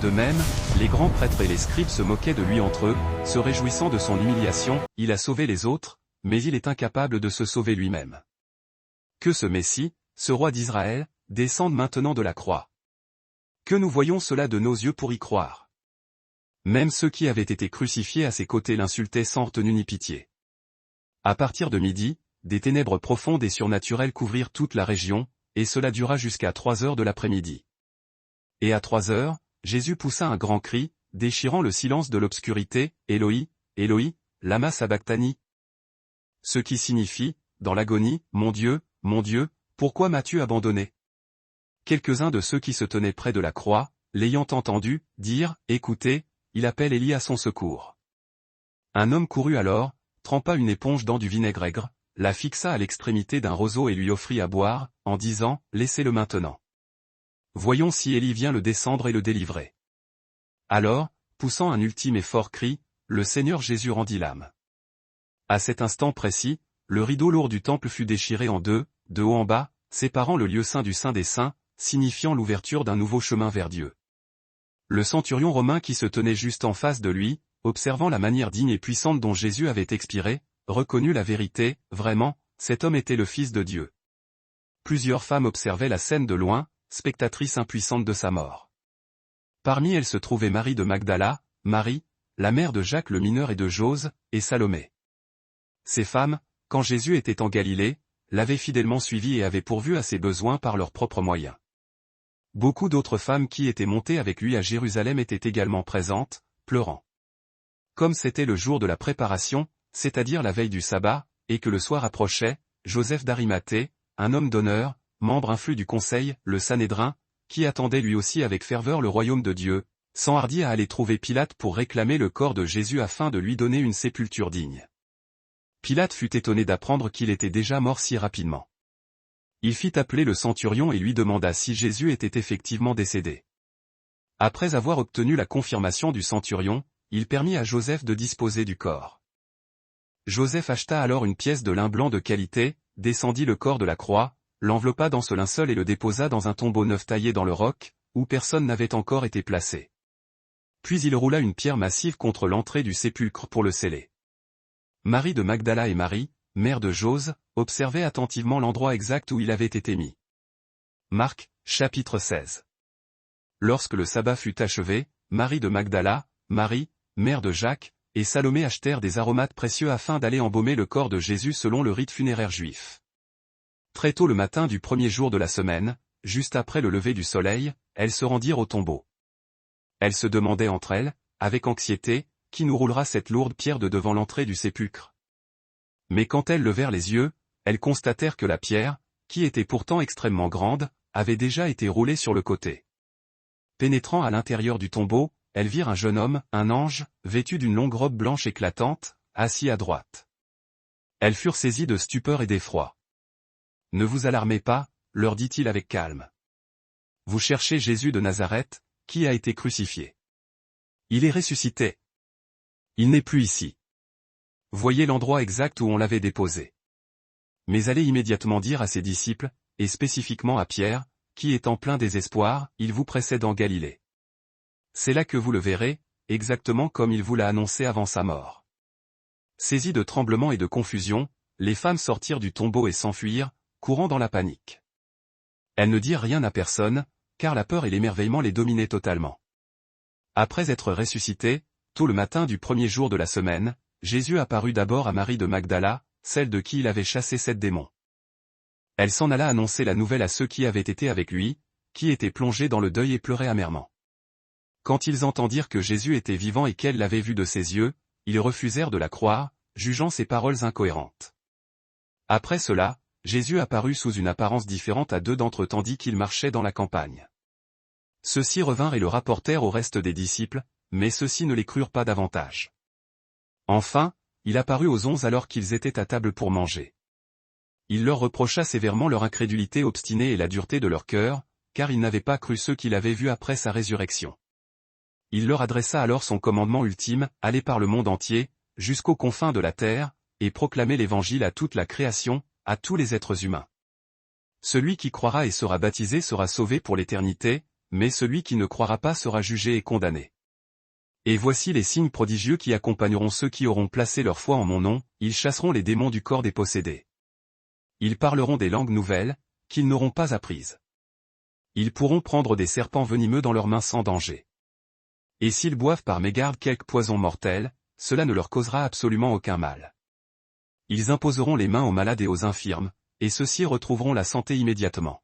De même, les grands prêtres et les scribes se moquaient de lui entre eux, se réjouissant de son humiliation. Il a sauvé les autres, mais il est incapable de se sauver lui-même. Que ce Messie, ce roi d'Israël, descende maintenant de la croix. Que nous voyons cela de nos yeux pour y croire. Même ceux qui avaient été crucifiés à ses côtés l'insultaient sans retenue ni pitié. À partir de midi, des ténèbres profondes et surnaturelles couvrirent toute la région, et cela dura jusqu'à 3 heures de l'après-midi. Et à 3 heures, Jésus poussa un grand cri, déchirant le silence de l'obscurité, « Éloi, Éloi, lama sabachthani » ce qui signifie, dans l'agonie, « Mon Dieu, pourquoi m'as-tu abandonné » Quelques-uns de ceux qui se tenaient près de la croix, l'ayant entendu, dirent, « Écoutez, il appelle Élie à son secours. » Un homme courut alors, trempa une éponge dans du vinaigre aigre, la fixa à l'extrémité d'un roseau et lui offrit à boire, en disant, « Laissez-le maintenant. Voyons si Élie vient le descendre et le délivrer. » Alors, poussant un ultime et fort cri, le Seigneur Jésus rendit l'âme. À cet instant précis, le rideau lourd du temple fut déchiré en deux, de haut en bas, séparant le lieu saint du Saint des Saints, signifiant l'ouverture d'un nouveau chemin vers Dieu. Le centurion romain qui se tenait juste en face de lui, observant la manière digne et puissante dont Jésus avait expiré, reconnut la vérité, vraiment, cet homme était le Fils de Dieu. Plusieurs femmes observaient la scène de loin, spectatrices impuissantes de sa mort. Parmi elles se trouvaient Marie de Magdala, Marie, la mère de Jacques le mineur et de Jose, et Salomé. Ces femmes, quand Jésus était en Galilée, l'avaient fidèlement suivi et avaient pourvu à ses besoins par leurs propres moyens. Beaucoup d'autres femmes qui étaient montées avec lui à Jérusalem étaient également présentes, pleurant. Comme c'était le jour de la préparation, c'est-à-dire la veille du sabbat, et que le soir approchait, Joseph d'Arimathée, un homme d'honneur, membre influent du conseil, le Sanhédrin, qui attendait lui aussi avec ferveur le royaume de Dieu, s'enhardit à aller trouver Pilate pour réclamer le corps de Jésus afin de lui donner une sépulture digne. Pilate fut étonné d'apprendre qu'il était déjà mort si rapidement. Il fit appeler le centurion et lui demanda si Jésus était effectivement décédé. Après avoir obtenu la confirmation du centurion, il permit à Joseph de disposer du corps. Joseph acheta alors une pièce de lin blanc de qualité, descendit le corps de la croix, l'enveloppa dans ce linceul et le déposa dans un tombeau neuf taillé dans le roc, où personne n'avait encore été placé. Puis il roula une pierre massive contre l'entrée du sépulcre pour le sceller. Marie de Magdala et Marie, mère de Jose, observaient attentivement l'endroit exact où il avait été mis. Marc, chapitre 16. Lorsque le sabbat fut achevé, Marie de Magdala, Marie, mère de Jacques, et Salomé achetèrent des aromates précieux afin d'aller embaumer le corps de Jésus selon le rite funéraire juif. Très tôt le matin du premier jour de la semaine, juste après le lever du soleil, elles se rendirent au tombeau. Elles se demandaient entre elles, avec anxiété, qui nous roulera cette lourde pierre de devant l'entrée du sépulcre. Mais quand elles levèrent les yeux, elles constatèrent que la pierre, qui était pourtant extrêmement grande, avait déjà été roulée sur le côté. Pénétrant à l'intérieur du tombeau, elles virent un jeune homme, un ange, vêtu d'une longue robe blanche éclatante, assis à droite. Elles furent saisies de stupeur et d'effroi. « Ne vous alarmez pas, leur dit-il avec calme. Vous cherchez Jésus de Nazareth, qui a été crucifié. Il est ressuscité. Il n'est plus ici. Voyez l'endroit exact où on l'avait déposé. Mais allez immédiatement dire à ses disciples, et spécifiquement à Pierre, qui est en plein désespoir, il vous précède en Galilée. C'est là que vous le verrez, exactement comme il vous l'a annoncé avant sa mort. » Saisies de tremblement et de confusion, les femmes sortirent du tombeau et s'enfuirent, courant dans la panique. Elles ne dirent rien à personne, car la peur et l'émerveillement les dominaient totalement. Après être ressuscité, tôt le matin du premier jour de la semaine, Jésus apparut d'abord à Marie de Magdala, celle de qui il avait chassé 7 démons. Elle s'en alla annoncer la nouvelle à ceux qui avaient été avec lui, qui étaient plongés dans le deuil et pleuraient amèrement. Quand ils entendirent que Jésus était vivant et qu'elle l'avait vu de ses yeux, ils refusèrent de la croire, jugeant ses paroles incohérentes. Après cela, Jésus apparut sous une apparence différente à 2 d'entre eux tandis qu'ils marchaient dans la campagne. Ceux-ci revinrent et le rapportèrent au reste des disciples, mais ceux-ci ne les crurent pas davantage. Enfin, il apparut aux 11 alors qu'ils étaient à table pour manger. Il leur reprocha sévèrement leur incrédulité obstinée et la dureté de leur cœur, car ils n'avaient pas cru ceux qu'il avait vus après sa résurrection. Il leur adressa alors son commandement ultime, aller par le monde entier, jusqu'aux confins de la terre, et proclamer l'évangile à toute la création, à tous les êtres humains. Celui qui croira et sera baptisé sera sauvé pour l'éternité, mais celui qui ne croira pas sera jugé et condamné. Et voici les signes prodigieux qui accompagneront ceux qui auront placé leur foi en mon nom, ils chasseront les démons du corps des possédés. Ils parleront des langues nouvelles, qu'ils n'auront pas apprises. Ils pourront prendre des serpents venimeux dans leurs mains sans danger. Et s'ils boivent par mégarde quelque poison mortel, cela ne leur causera absolument aucun mal. Ils imposeront les mains aux malades et aux infirmes, et ceux-ci retrouveront la santé immédiatement.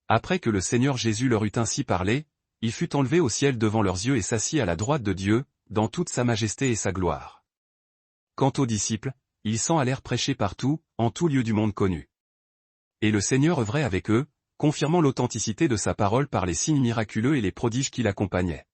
Après que le Seigneur Jésus leur eut ainsi parlé, il fut enlevé au ciel devant leurs yeux et s'assit à la droite de Dieu, dans toute sa majesté et sa gloire. Quant aux disciples, ils s'en allèrent prêcher partout, en tout lieu du monde connu. Et le Seigneur œuvrait avec eux, confirmant l'authenticité de sa parole par les signes miraculeux et les prodiges qui l'accompagnaient.